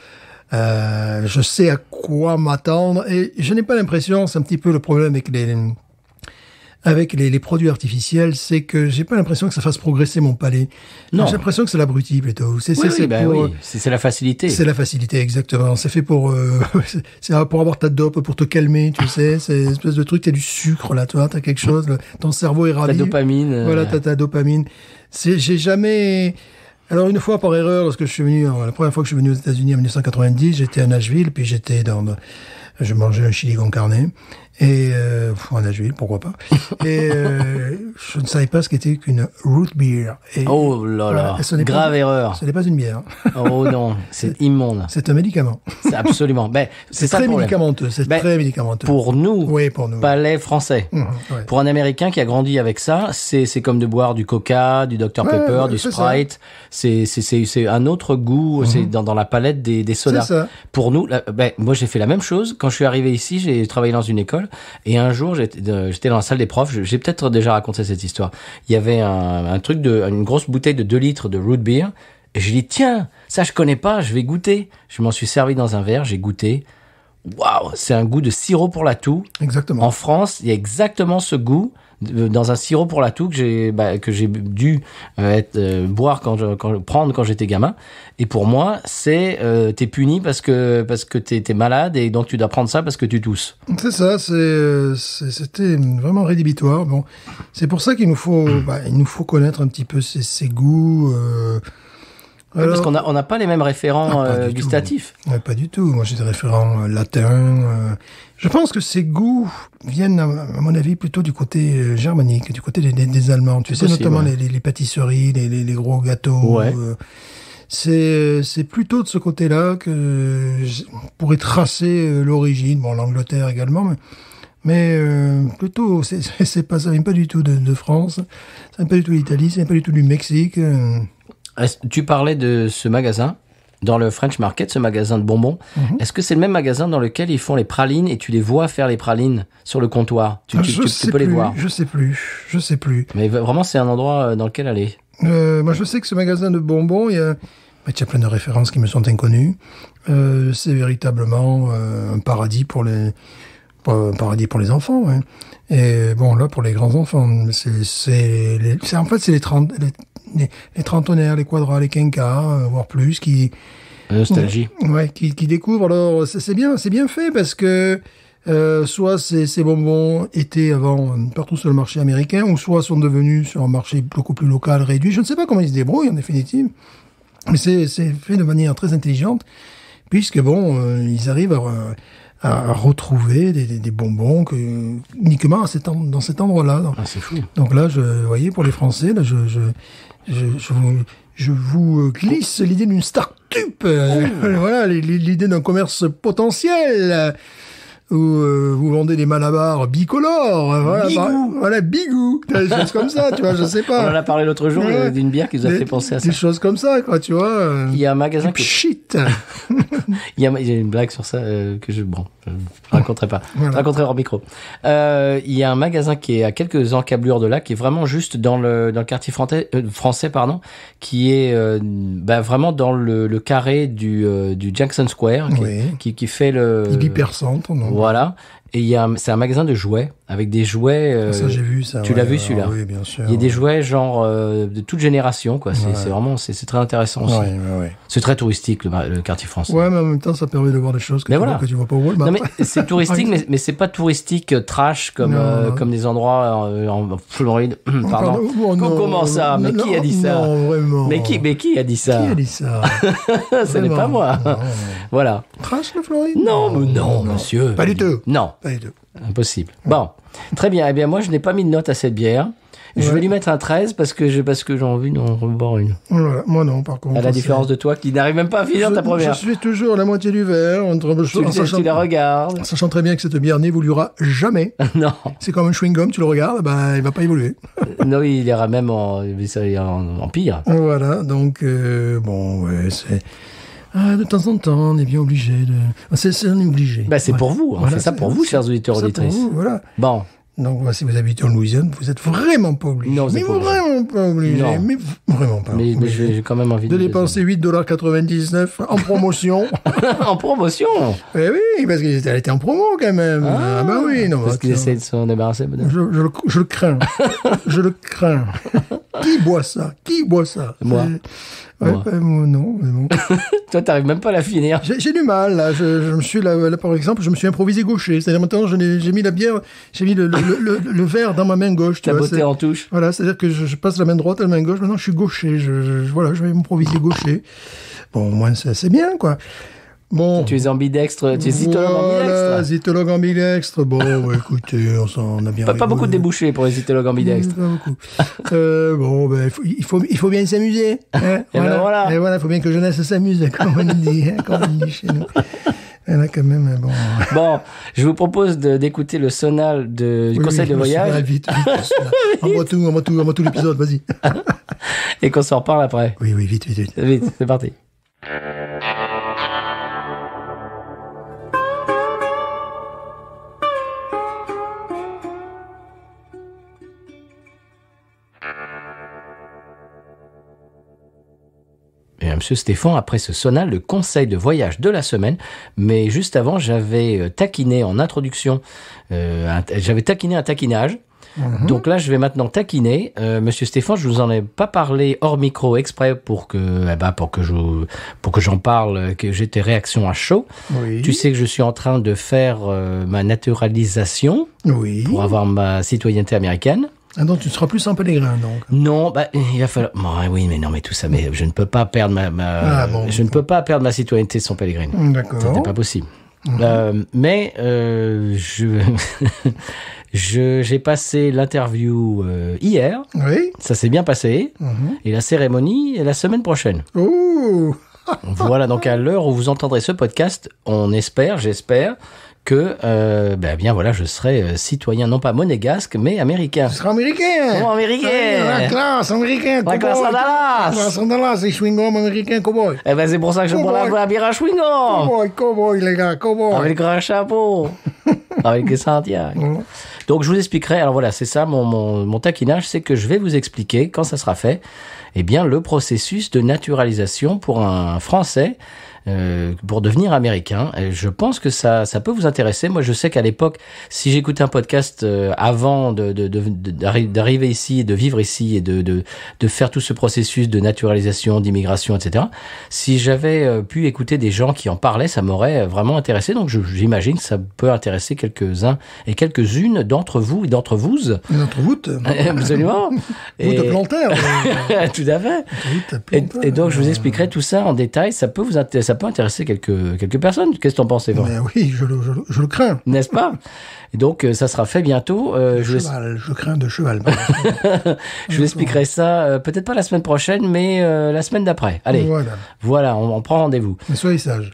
je sais à quoi m'attendre et je n'ai pas l'impression, c'est un petit peu le problème avec les produits artificiels, c'est que j'ai pas l'impression que ça fasse progresser mon palais. Non. J'ai l'impression que c'est l'abruti plutôt. C'est la facilité. C'est la facilité, exactement. C'est fait pour avoir ta dope, pour te calmer, tu sais. C'est une espèce de truc, t'as du sucre là, toi, t'as quelque chose, ton cerveau est ravi. Ta dopamine. Voilà, t'as ta dopamine. J'ai jamais... Alors, une fois par erreur, la première fois que je suis venu aux États-Unis en 1990, j'étais à Nashville, puis je mangeais un chili con carne. Et, en Nashville, pourquoi pas. Et, je ne savais pas ce qu'était qu'une root beer. Et, oh là là, grave erreur. Ce n'est pas une bière. Oh non, c'est immonde. C'est un médicament. C'est absolument. C'est très médicamenteux. Très médicamenteux. Pour nous, palais français. Ouais. Pour un Américain qui a grandi avec ça, c'est comme de boire du Coca, du Dr Pepper, du Sprite. C'est un autre goût. C'est dans la palette des sodas. C'est ça. Pour nous, moi j'ai fait la même chose. Quand je suis arrivé ici, j'ai travaillé dans une école. Et un jour, j'étais dans la salle des profs. J'ai peut-être déjà raconté cette histoire. Il y avait une grosse bouteille de 2 litres de root beer. Et j'ai dit, tiens, ça je connais pas, je vais goûter. Je m'en suis servi dans un verre, j'ai goûté. Waouh, c'est un goût de sirop pour la toux. Exactement. En France, il y a exactement ce goût dans un sirop pour la toux que j'ai dû boire prendre quand j'étais gamin. Et pour moi, t'es puni parce que t'es malade et donc tu dois prendre ça parce que tu tousses. C'est ça, c'était vraiment rédhibitoire. Bon, c'est pour ça qu'il nous faut connaître un petit peu ces goûts. Parce qu'on n'a pas les mêmes référents gustatifs. Ouais, pas du tout. Moi, j'ai des référents latins. Je pense que ces goûts viennent, à mon avis, plutôt du côté germanique, du côté des Allemands. Tu sais, notamment les pâtisseries, les gros gâteaux. Ouais. C'est plutôt de ce côté-là que je pourrais tracer l'origine. Bon, l'Angleterre également, mais plutôt, ça vient pas du tout de France, ça vient pas du tout d'Italie, ça vient pas du tout du Mexique. Tu parlais de ce magasin. dans le French Market, ce magasin de bonbons. Est-ce que c'est le même magasin dans lequel ils font les pralines et tu les vois faire les pralines sur le comptoir? Tu peux les voir. Je sais plus. Mais vraiment, c'est un endroit dans lequel aller. Moi, je sais que ce magasin de bonbons, il y a plein de références qui me sont inconnues. C'est véritablement un paradis pour les enfants. Ouais. Et bon, là, pour les grands enfants, c'est les trentenaires, les quadras, les quinquas, voire plus, qui nostalgie. Ouais, qui découvrent. Alors, c'est bien fait parce que soit ces bonbons étaient avant partout sur le marché américain, ou soit sont devenus sur un marché beaucoup plus local, réduit. Je ne sais pas comment ils se débrouillent en définitive, mais c'est fait de manière très intelligente, puisque bon, ils arrivent à retrouver des bonbons uniquement dans cet endroit-là. Ah, c'est fou. Donc là, vous voyez, pour les Français, là, je vous glisse l'idée d'une start-up. Voilà, l'idée d'un commerce potentiel. Où vous vendez des malabars bicolores, voilà, Bigou, des choses comme ça, tu vois, je sais pas. On en a parlé l'autre jour d'une bière qui nous a fait penser à ça. Des choses comme ça, quoi, tu vois. Il y a un magasin Shit. il y a une blague sur ça que je raconterai pas. Voilà. Je raconterai hors micro. Il y a un magasin qui est à quelques encablures de là, qui est vraiment juste dans le quartier français, qui est vraiment dans le carré du Jackson Square, qui fait le hypercentre, non? Voilà. Et c'est un magasin de jouets, avec des jouets... ça, j'ai vu ça. Tu l'as vu, celui-là? Oui, bien sûr. Il y a des jouets, genre, de toute génération, quoi. C'est vraiment, c'est très intéressant aussi. Ouais. C'est très touristique, le quartier français. Ouais, mais en même temps, ça permet de voir des choses que tu vois pas au Walmart. Non, mais c'est touristique, mais c'est pas touristique trash comme des endroits en Floride. Pardon. Comment ça? Mais qui a dit ça? Non, vraiment. Mais qui a dit ça? Qui a dit ça? Ce n'est pas moi. Non. Voilà. Trash, la Floride? Non, monsieur. Pas du tout. Non. Pas du tout. Impossible. Bon. Très bien. Eh bien, moi, je n'ai pas mis de note à cette bière. Je vais lui mettre un 13 parce que j'ai envie d'en boire une. Voilà. Moi, non, par contre. À la différence de toi qui n'arrive même pas à finir ta première. Je suis toujours à la moitié du verre. Tu la regardes. Sachant très bien que cette bière n'évoluera jamais. Non. C'est comme un chewing-gum, tu le regardes, il va pas évoluer. Non, il ira même en pire. Voilà. Donc, c'est... de temps en temps, on est bien obligé de... On est obligé. C'est pour vous. On fait ça pour vous, chers auditeurs, auditrices. Voilà. Bon. Donc, si vous habitez en Louisiane, vous êtes vraiment pas obligé. Non, mais vraiment pas obligé. Non. Mais vraiment pas obligé. Mais j'ai quand même envie de dépenser $8,99 en promotion. En promotion? Eh oui, parce qu'elle était en promo quand même. Ah bah oui, non. Parce qu'ils essaient de s'en débarrasser, peut-être. Je le crains. Je le crains. Qui boit ça? Moi. Moi, non, mais bon. Toi, t'arrives même pas à la finir. J'ai du mal, là. Je me suis, là, par exemple, je me suis improvisé gaucher. C'est-à-dire, maintenant, j'ai mis la bière, j'ai mis le verre dans ma main gauche. Ta beauté en touche. Voilà, c'est-à-dire que je passe la main droite à la main gauche. Maintenant, je suis gaucher. Voilà, je vais m'improviser gaucher. Bon, au moins, c'est bien, quoi. Bon. Tu es ambidextre, tu es zytologue ambidextre. Voilà, zytologue ambidextre. Bon, écoutez, on a bien pas beaucoup de débouchés pour les zytologues ambidextres. Pas beaucoup. Il faut bien s'amuser. Hein, voilà. Et voilà, il faut bien que jeunesse s'amuse, comme on dit, chez nous. Elle a quand même, bon. Bon, je vous propose d'écouter le sonal du conseil de voyage. Vite. Envoie tout l'épisode, vas-y. Et qu'on s'en reparle après. Oui, vite. Vite, c'est parti. Et Monsieur Stéphane, après ce sonal, le conseil de voyage de la semaine. Mais juste avant, j'avais taquiné en introduction, j'avais taquiné un taquinage. Donc là, je vais maintenant taquiner. Monsieur Stéphane, je vous en ai pas parlé hors micro exprès pour que j'en parle, que j'ai tes réactions à chaud. Oui. Tu sais que je suis en train de faire ma naturalisation pour avoir ma citoyenneté américaine. Ah donc tu ne seras plus sans pèlerin, donc. Non, il va falloir. Oui, mais non, mais tout ça, mais je ne peux pas perdre je ne peux pas perdre ma citoyenneté sans pèlerin. D'accord. Ce n'est pas possible. Mais j'ai passé l'interview hier. Oui. Ça s'est bien passé. Et la cérémonie est la semaine prochaine. Oh. Voilà, donc à l'heure où vous entendrez ce podcast, j'espère que bien voilà, je serai citoyen non pas monégasque mais américain. Tu seras américain. Oh, américain. La classe américaine. La classe à Dallas. La classe à Dallas, c'est chewing-gum américain cowboy. Eh ben c'est pour ça que je bois la bière à chewing-gum. Cowboy, les gars, cowboy. Avec le grand chapeau. Avec les Santiago. Donc je vous expliquerai, alors voilà, c'est ça mon taquinage, c'est que je vais vous expliquer, quand ça sera fait, eh bien le processus de naturalisation pour un Français pour devenir américain. Et je pense que ça peut vous intéresser. Moi, je sais qu'à l'époque, si j'écoutais un podcast avant d'arriver ici, de vivre ici et de faire tout ce processus de naturalisation, d'immigration, etc., si j'avais pu écouter des gens qui en parlaient, ça m'aurait vraiment intéressé. Donc, j'imagine que ça peut intéresser quelques-uns et quelques-unes d'entre vous et d'entre vous. Notre voûte. Absolument. Voûte plantaire. Tout à fait. Et donc, je vous expliquerai tout ça en détail. Ça peut intéresser quelques personnes. Qu'est-ce que t'en penses, Eva? Mais oui, je le crains. N'est-ce pas? Et donc, ça sera fait bientôt. Je crains de cheval. Je vous expliquerai ça, peut-être pas la semaine prochaine, mais la semaine d'après. Allez, voilà, on prend rendez-vous. Mais soyez sages.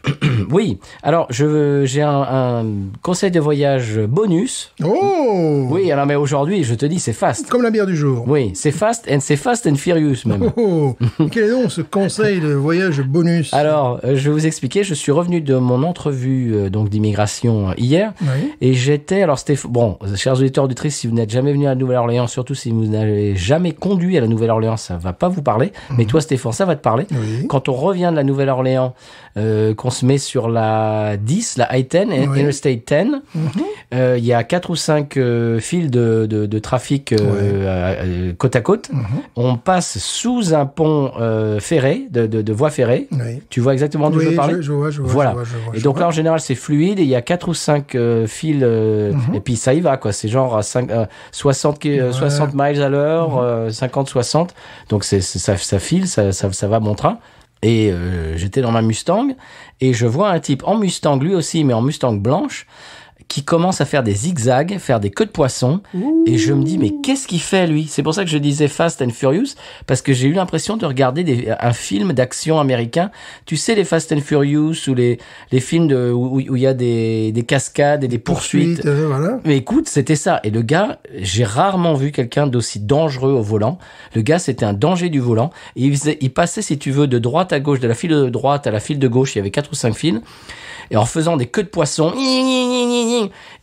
Oui, alors j'ai un conseil de voyage bonus. Oh! Oui, alors mais aujourd'hui, je te dis, c'est fast. Comme la bière du jour. Oui, c'est fast and furious même. Oh! Quel est donc ce conseil de voyage bonus? Alors, je vais vous expliquer, je suis revenu de mon entrevue donc d'immigration hier, et j'étais, alors c'était, bon, chers auditeurs auditrices, si vous n'êtes jamais venu à la Nouvelle-Orléans, surtout si vous n'avez jamais conduit à la Nouvelle-Orléans, ça va pas vous parler, mais toi Stéphane, ça va te parler. Oui. Quand on revient de la Nouvelle-Orléans, qu'on se met sur la 10, la I-10, Interstate 10, il y a 4 ou 5 fils de trafic côte à côte. On passe sous un pont ferré, de voie ferrée. Oui. Tu vois exactement d'où je veux parler? Je vois. Voilà. Et donc là, en général, c'est fluide et il y a 4 ou 5 fils et puis ça y va, quoi. C'est genre à 60 miles à l'heure, 50-60. Donc ça file, ça va mon train. Et j'étais dans ma Mustang et je vois un type en Mustang, lui aussi, mais en Mustang blanche, qui commence à faire des zigzags, faire des queues de poisson. Et je me dis, mais qu'est-ce qu'il fait, lui? C'est pour ça que je disais Fast and Furious, parce que j'ai eu l'impression de regarder un film d'action américain. Tu sais, les Fast and Furious, ou les films où il y a des cascades et des poursuites. Voilà. Mais écoute, c'était ça. Et le gars, j'ai rarement vu quelqu'un d'aussi dangereux au volant. Le gars, c'était un danger du volant. Et il passait, si tu veux, de droite à gauche, de la file de droite à la file de gauche. Il y avait 4 ou 5 files. Et en faisant des queues de poisson,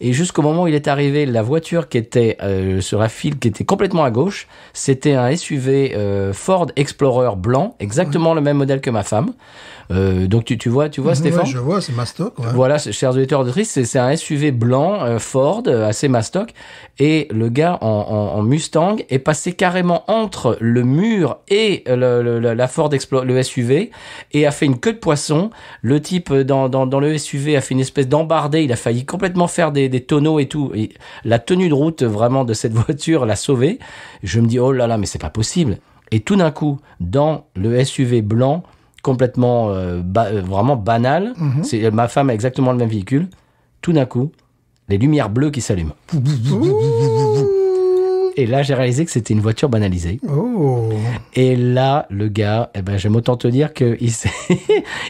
et jusqu'au moment où il est arrivé, la voiture qui était sur la file, qui était complètement à gauche, c'était un SUV Ford Explorer blanc, exactement le même modèle que ma femme. Donc tu vois Stéphane? Ouais, je vois, c'est mastoc. Ouais. Voilà, chers auditeurs auditrices, c'est un SUV blanc Ford, assez mastoc, et le gars en Mustang est passé carrément entre le mur et la Ford le SUV, et a fait une queue de poisson. Le type dans le SUV a fait une espèce d'embardée, il a failli complètement faire des tonneaux et tout. Et la tenue de route vraiment de cette voiture l'a sauvé. Je me dis, oh là là, mais c'est pas possible. Et tout d'un coup, dans le SUV blanc, complètement vraiment banal, c'est ma femme a exactement le même véhicule. Tout d'un coup, les lumières bleues qui s'allument. Et là, j'ai réalisé que c'était une voiture banalisée. Oh. Et là, le gars, j'aime autant te dire qu'il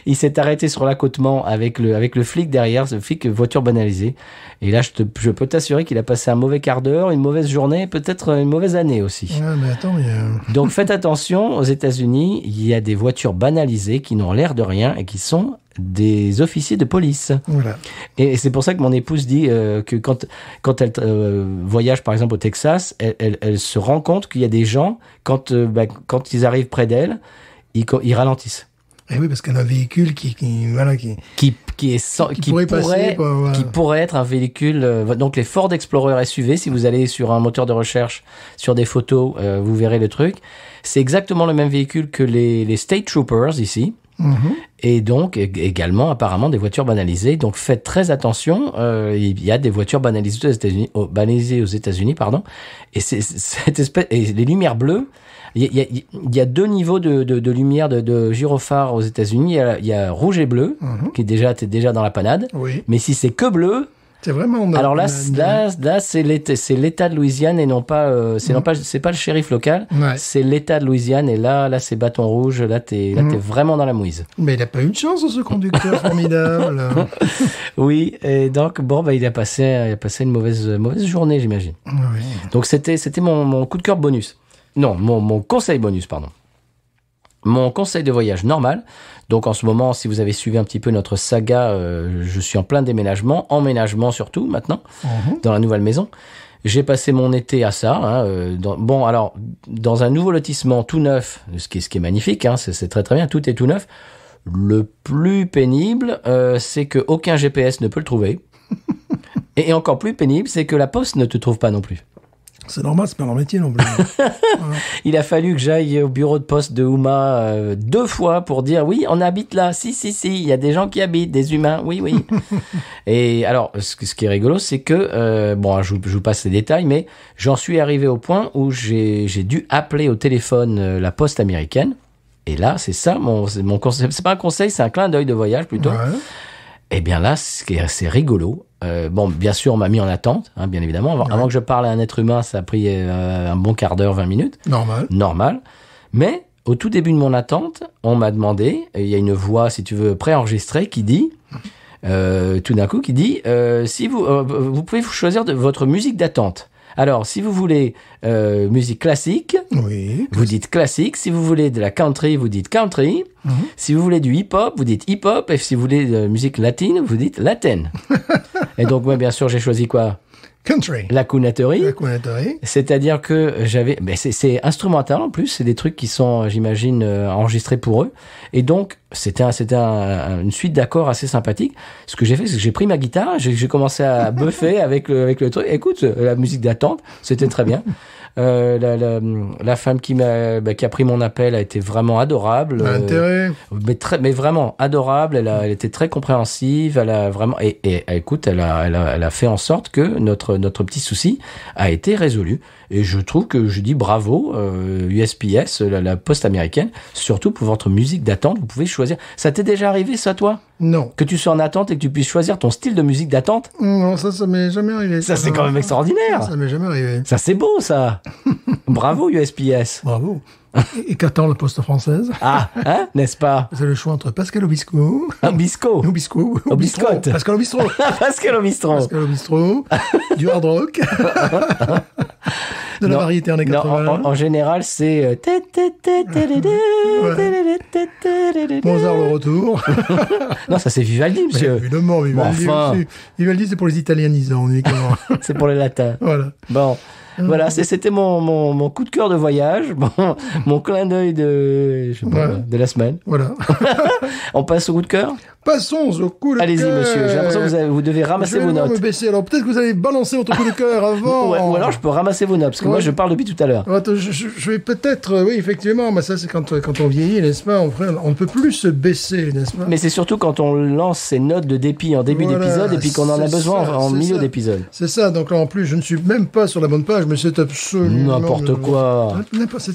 il s'est arrêté sur l'accotement avec le flic derrière, ce flic voiture banalisée. Et là, je peux t'assurer qu'il a passé un mauvais quart d'heure, une mauvaise journée, peut-être une mauvaise année aussi. Ouais, mais attends, Donc, faites attention, aux États-Unis, il y a des voitures banalisées qui n'ont l'air de rien et qui sont des officiers de police. Voilà. Et c'est pour ça que mon épouse dit que quand elle voyage par exemple au Texas, elle se rend compte qu'il y a des gens, quand ils arrivent près d'elle, ils ralentissent. Et oui, parce qu'elle a un véhicule qui pourrait être un véhicule. Donc les Ford Explorer SUV, si vous allez sur un moteur de recherche, sur des photos, vous verrez le truc. C'est exactement le même véhicule que les State Troopers ici. Et donc également apparemment des voitures banalisées. Donc faites très attention. Il y a des voitures banalisées aux États-Unis, pardon. Et c'est cette espèce, et les lumières bleues. Il y a 2 niveaux de lumière de gyrophare aux États-Unis. Il y a rouge et bleu, t'es déjà dans la panade. Oui. Mais si c'est que bleu, C'est vraiment... Alors là, c'est l'État de Louisiane et non pas, c'est pas le shérif local, Ouais. c'est l'État de Louisiane et là, c'est bâton rouge, là, t'es vraiment dans la mouise. Mais il n'a pas eu de chance, ce conducteur formidable. Oui, et donc, bon, il a passé une mauvaise journée, j'imagine. Oui. Donc, c'était mon coup de cœur bonus. Non, mon conseil bonus, pardon. Mon conseil de voyage normal. Donc, en ce moment, si vous avez suivi un petit peu notre saga, je suis en plein déménagement, emménagement surtout, maintenant, dans la nouvelle maison. J'ai passé mon été à ça. Hein, dans un nouveau lotissement tout neuf, ce qui est magnifique, hein, c'est très très bien, tout est tout neuf. Le plus pénible, c'est que aucun GPS ne peut le trouver. Et encore plus pénible, c'est que la poste ne te trouve pas non plus. C'est normal, c'est pas leur métier non plus. Il a fallu que j'aille au bureau de poste de Houma 2 fois pour dire oui, on habite là. Si, il y a des gens qui habitent, des humains. Oui. Et alors, ce qui est rigolo, c'est que je vous passe les détails, mais j'en suis arrivé au point où j'ai dû appeler au téléphone la poste américaine. Et là, c'est ça mon conseil. C'est pas un conseil, c'est un clin d'œil de voyage plutôt. Ouais. Et bien là, ce qui est assez rigolo. Bien sûr, on m'a mis en attente, hein, bien évidemment. Avant que je parle à un être humain, ça a pris un bon quart d'heure, 20 minutes. Normal. Mais au tout début de mon attente, on m'a demandé, il y a une voix, si tu veux, préenregistrée qui dit, tout d'un coup, si vous pouvez choisir votre musique d'attente. Alors, si vous voulez musique classique, oui, vous dites classique. Si vous voulez de la country, vous dites country. Si vous voulez du hip-hop, vous dites hip-hop. Et si vous voulez de la musique latine, vous dites latine. Et donc, moi, bien sûr, j'ai choisi quoi ? Country. La croonerie. C'est-à-dire que j'avais... c'est instrumental en plus. C'est des trucs qui sont, j'imagine, enregistrés pour eux. Et donc, c'était une suite d'accords assez sympathique. Ce que j'ai fait, c'est que j'ai pris ma guitare, j'ai commencé à buffer avec le truc. Écoute, la musique d'attente, c'était très bien. La femme qui a pris mon appel a été vraiment adorable. Mais vraiment adorable. Elle était très compréhensive. Elle a vraiment écoute, elle a fait en sorte que notre petit souci a été résolu. Et je trouve que je dis bravo USPS, la poste américaine, surtout pour votre musique d'attente. Vous pouvez choisir. Ça t'est déjà arrivé, ça, toi ? Non. Que tu sois en attente et que tu puisses choisir ton style de musique d'attente ? Non, ça m'est jamais arrivé. Ça, c'est quand même extraordinaire. Ça m'est jamais arrivé. Ça, c'est beau, ça. Bravo, USPS. Bravo. Et qu'attend la poste française ? Ah, hein, n'est-ce pas ? Vous avez le choix entre Pascal Obispo. Biscotte. Pascal Obistro. Pascal Obistro. Du hard rock. De la variété années 80. En général, c'est... Mozart le retour. Non, ça c'est Vivaldi, monsieur. Mais évidemment, Vivaldi aussi. Vivaldi, c'est pour les italianisants, uniquement. C'est pour les latins. Voilà. Bon. Voilà, c'était mon coup de cœur de voyage, mon clin d'œil de la semaine. Voilà. On passe au coup de cœur ? Passons au coup de cœur. Allez-y, monsieur. J'ai l'impression que vous devez ramasser vos notes. Je vais me baisser. Alors, peut-être que vous allez balancer votre coup de cœur avant. Ou alors, je peux ramasser vos notes, parce que moi, je parle depuis tout à l'heure. Je vais peut-être... Oui, effectivement. Mais ça, c'est quand on vieillit, n'est-ce pas ? On ne peut plus se baisser, n'est-ce pas ? Mais c'est surtout quand on lance ces notes de dépit en début d'épisode et puis qu'on en a besoin en milieu d'épisode. C'est ça. Donc là, en plus, je ne suis même pas sur la bonne page, mais c'est absolument... N'importe quoi.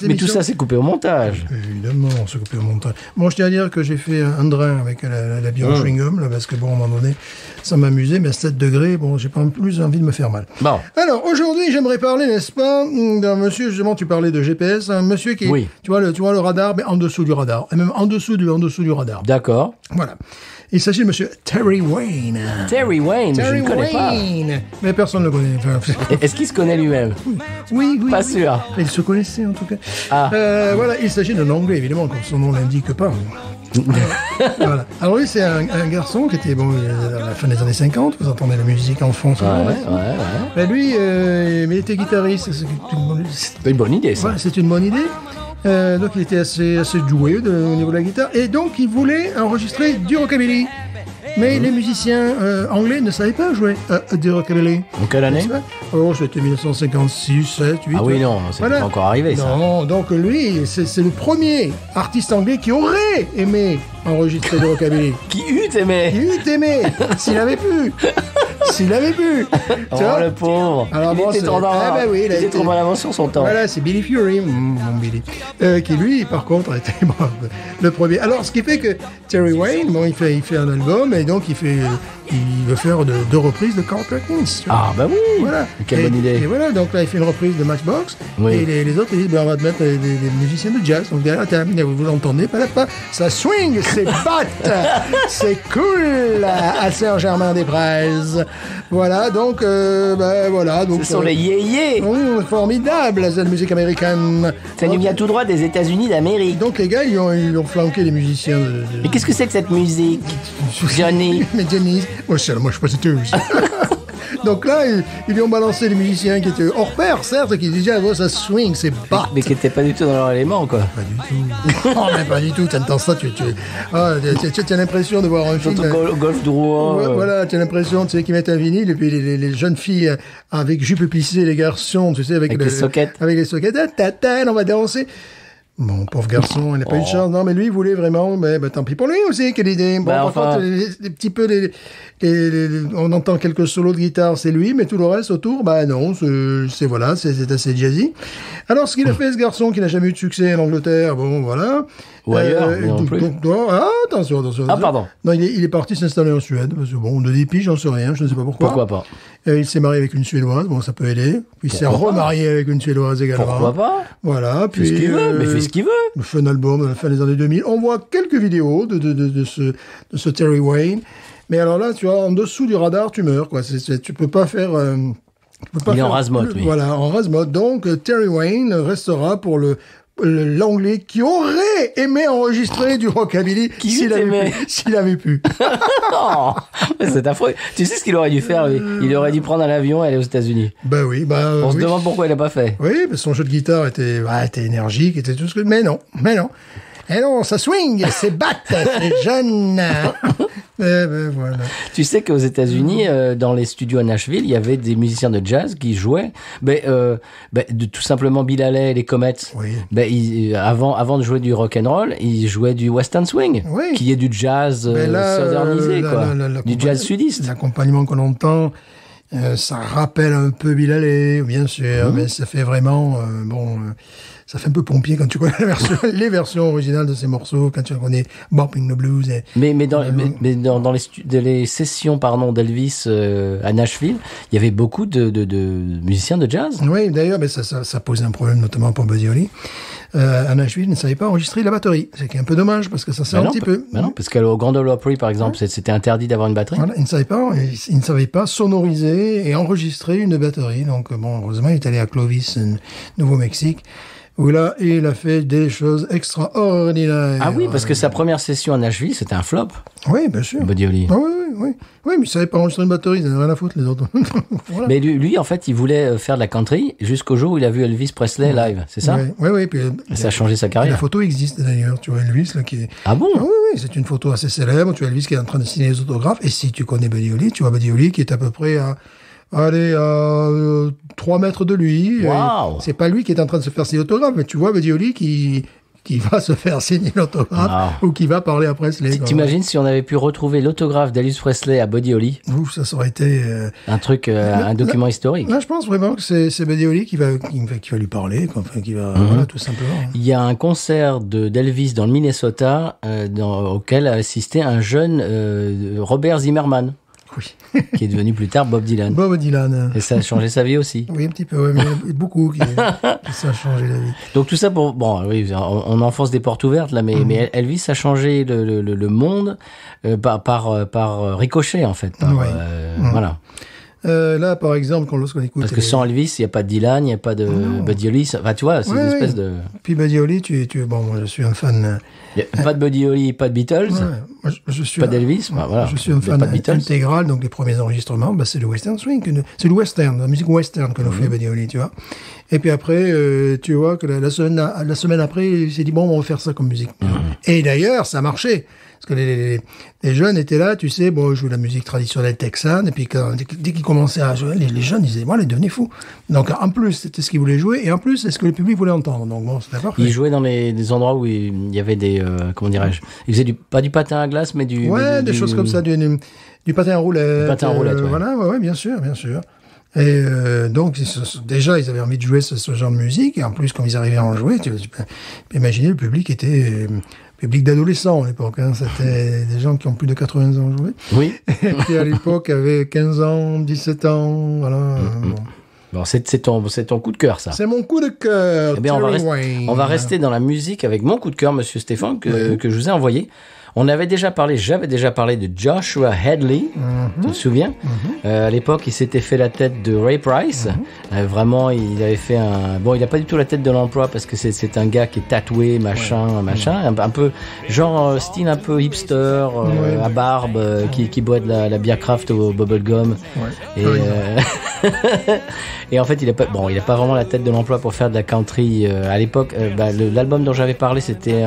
Mais tout ça, c'est coupé au montage. Évidemment, c'est coupé au montage. Bon, je tiens à dire que j'ai fait un drain avec la bière chewing-gum, là, parce que bon, à un moment donné, ça m'amusait, mais à 7 degrés, bon, j'ai pas plus envie de me faire mal. Bon. Alors, aujourd'hui, j'aimerais parler, n'est-ce pas, d'un monsieur, justement, tu parlais de GPS, un monsieur qui est, tu vois le radar, mais en dessous du radar, et même en dessous du radar. D'accord. Voilà. Il s'agit de monsieur Terry Wayne. Terry Wayne, je ne connais pas. Mais personne ne le connaît. Est-ce qu'il se connaît lui-même ? Oui. Pas sûr. Il se connaissait, en tout cas. Ah. Voilà, il s'agit d'un Anglais, évidemment, comme son nom l'indique pas. Voilà. Alors lui, c'est un garçon qui était, à la fin des années 50, vous entendez la musique en fond. Ouais. Ben lui, il était guitariste. C'est une bonne idée, ça. Ouais, c'est une bonne idée. Donc il était assez doué au niveau de la guitare. Et donc il voulait enregistrer du rockabilly. Mais les musiciens anglais ne savaient pas jouer du rockabilly. En quelle année ? Oh, c'était 1956, 7, 8. Ah oui, non, c'est pas encore arrivé, ça. Non, donc lui, c'est le premier artiste anglais qui aurait aimé enregistrer du rockabilly. Qui eût aimé. S'il avait pu. Oh, le pauvre. Alors, il était trop en avance sur son temps. Voilà, c'est Billy Fury, mon Billy. Qui lui, par contre, a été le premier. Alors, ce qui fait que Terry Wayne, il fait un album, et donc il il veut faire deux reprises de Carl Perkins. Tu vois. Ah, bah oui. Voilà. Quelle bonne idée. Et voilà, donc là, il fait une reprise de Matchbox. Oui. Et les autres, ils disent, ben, on va te mettre des musiciens de jazz. Donc derrière, vous l'entendez, ça swing, c'est batte, c'est cool à Saint-Germain-des-Prés. Voilà, donc, ben voilà. Donc, Ce sont les yéyés. Formidable, cette musique américaine. Ça nous vient tout droit des États-Unis d'Amérique. Donc les gars, ils ont flanqué les musiciens Mais qu'est-ce que c'est que cette musique, Johnny? Mais Johnny, moi je suis pas du tout. Donc là, ils lui ont balancé les musiciens qui étaient hors pair, certes, qui disaient, ah, ça swing, c'est bas. Mais qui n'étaient pas du tout dans leur élément, quoi. Pas du tout. Non, mais pas du tout. T'entends ça, tu as l'impression de voir un film. Golf droit. Ouais, voilà, tu as l'impression, tu sais, qu'ils mettent un vinyle, et puis les jeunes filles avec jupe plissée, les garçons, tu sais, avec les sockets. Avec les sockets, on va danser. Bon, pauvre garçon, il n'a pas eu de chance. Non, mais lui, il voulait vraiment, mais tant pis pour lui aussi, quelle idée. Bon, par contre, les petits peu, on entend quelques solos de guitare, c'est lui, mais tout le reste autour, bah non, c'est assez jazzy. Alors, ce qu'il a fait, ce garçon, qui n'a jamais eu de succès en Angleterre, bon, voilà. Ou ailleurs, non plus. Attention. Ah, pardon. Non, il est parti s'installer en Suède, parce que bon, de dépit, j'en sais rien, je ne sais pas pourquoi. Pourquoi pas? Il s'est marié avec une Suédoise, bon, ça peut aider. Puis il s'est remarié avec une Suédoise également. Pourquoi pas? Voilà, puis... Fait ce qu'il veut, mais fait ce qu'il veut. Il fait un album à la fin des années 2000. On voit quelques vidéos de ce Terry Wayne. Mais alors là, tu vois, en dessous du radar, tu meurs, quoi. Tu peux pas faire... Il est en rase-mode, lui. Voilà, en rase-mode. Donc, Terry Wayne restera pour l'anglais qui aurait aimé enregistrer du rockabilly s'il avait pu. Oh, c'est affreux. Tu sais ce qu'il aurait dû faire, lui? Il aurait dû prendre un avion et aller aux États-Unis. Ben oui, On se demande pourquoi il l'a pas fait. Oui, parce que son jeu de guitare était énergique, était tout ce que... Mais non. Et non, ça swing, c'est batte, c'est jeune. Voilà. Tu sais qu'aux États-Unis, dans les studios à Nashville, il y avait des musiciens de jazz qui jouaient, tout simplement Bill Haley et les Comets. Oui. Avant de jouer du rock and roll, ils jouaient du western swing, qui est du jazz modernisé, du jazz sudiste. L'accompagnement qu'on entend, ça rappelle un peu Bill Haley, bien sûr, mais ça fait vraiment ça fait un peu pompier quand tu connais les versions originales de ces morceaux, quand tu connais Bopping the Blues. Mais dans les sessions d'Elvis à Nashville, il y avait beaucoup de musiciens de jazz. Oui, d'ailleurs, mais ça posait un problème, notamment pour Buddy Holly. À Nashville, il ne savait pas enregistrer la batterie. C'est un peu dommage, parce que ça sert un petit peu. Non, parce qu'au Grand Ole Opry, par exemple, c'était interdit d'avoir une batterie. Voilà, il ne savait pas sonoriser et enregistrer une batterie. Donc, bon, heureusement, il est allé à Clovis, Nouveau-Mexique, où là, il a fait des choses extraordinaires. Ah oui, parce que sa première session à Nashville, c'était un flop. Oui, bien sûr. Buddy Holly. Oui, mais il savait pas enregistrer une batterie, il n'avait rien à foutre, les autres. Voilà. Mais lui, en fait, il voulait faire de la country jusqu'au jour où il a vu Elvis Presley live, c'est ça? Oui. Puis, ça a changé sa carrière. La photo existe d'ailleurs, tu vois Elvis là qui est... Ah bon? Oui, c'est une photo assez célèbre, tu vois Elvis qui est en train de signer les autographes, et si tu connais Buddy Holly, tu vois Buddy Holly qui est à peu près à 3 mètres de lui. Wow. C'est pas lui qui est en train de se faire signer l'autographe, mais tu vois Buddy Holly qui va se faire signer l'autographe ou qui va parler à Presley. T'imagines si on avait pu retrouver l'autographe d'Elvis Presley à Buddy Holly? Ouf, ça aurait été... un document historique. Là, je pense vraiment que c'est Buddy Holly qui va lui parler, qui va, voilà, tout simplement. Il y a un concert d'Elvis dans le Minnesota auquel a assisté un jeune Robert Zimmerman. Oui. Qui est devenu plus tard Bob Dylan. Bob Dylan. Et ça a changé sa vie aussi. Oui, un petit peu, mais il y a beaucoup qui ça a changé la vie. Donc tout ça pour... Bon, oui, on enfonce des portes ouvertes là, mais Elvis a changé le monde par ricochet, en fait. Voilà. Là, par exemple, lorsqu'on écoute... Parce que sans Elvis, il n'y a pas de Dylan, il n'y a pas de Buddy Holly. Enfin, tu vois, c'est une espèce de... Puis Buddy Holly, bon, moi, je suis un fan... Pas de Buddy Holly, pas de Beatles. Ouais, je suis pas d'Elvis. Voilà. Je suis un fan intégral, donc les premiers enregistrements, c'est le western swing. C'est le western, la musique western que nous fait Buddy Holly, tu vois. Et puis après, tu vois que la semaine après, il s'est dit, bon, on va faire ça comme musique. Et d'ailleurs, ça marchait. Parce que les jeunes étaient là, tu sais, bon, ils jouaient la musique traditionnelle texane, et puis dès qu'ils commençaient à jouer, les jeunes, ils disaient, voilà, ils devenaient fous. Donc, en plus, c'était ce qu'ils voulaient jouer, et en plus, c'est ce que le public voulait entendre. Donc, bon, c'était parfait. Ils jouaient dans des endroits où il y avait des, comment dirais-je, ils faisaient pas du patin à glace, mais du... Ouais, des choses comme ça, du patin à roulette. Du patin à roulette, ouais. Voilà, ouais, bien sûr. Et donc, déjà, ils avaient envie de jouer ce genre de musique, et en plus, quand ils arrivaient à en jouer, tu peux imaginer, le public était public d'adolescents à l'époque. Hein. C'était des gens qui ont plus de 80 ans aujourd'hui. Oui. Et puis à l'époque, avaient 15 ans, 17 ans. Voilà. Bon. Bon, c'est ton coup de cœur, ça. C'est mon coup de cœur. Eh bien, on va rester dans la musique avec mon coup de cœur, Monsieur Stéphane, que je vous ai envoyé. J'avais déjà parlé de Joshua Headley, tu te souviens? À l'époque, il s'était fait la tête de Ray Price. Vraiment, il avait fait il a pas du tout la tête de l'emploi parce que c'est un gars qui est tatoué, machin. Un peu, genre, style un peu hipster, à barbe, qui boit de la bière craft au bubblegum. Ouais. Et en fait, il a pas vraiment la tête de l'emploi pour faire de la country. À l'époque, l'album dont j'avais parlé, c'était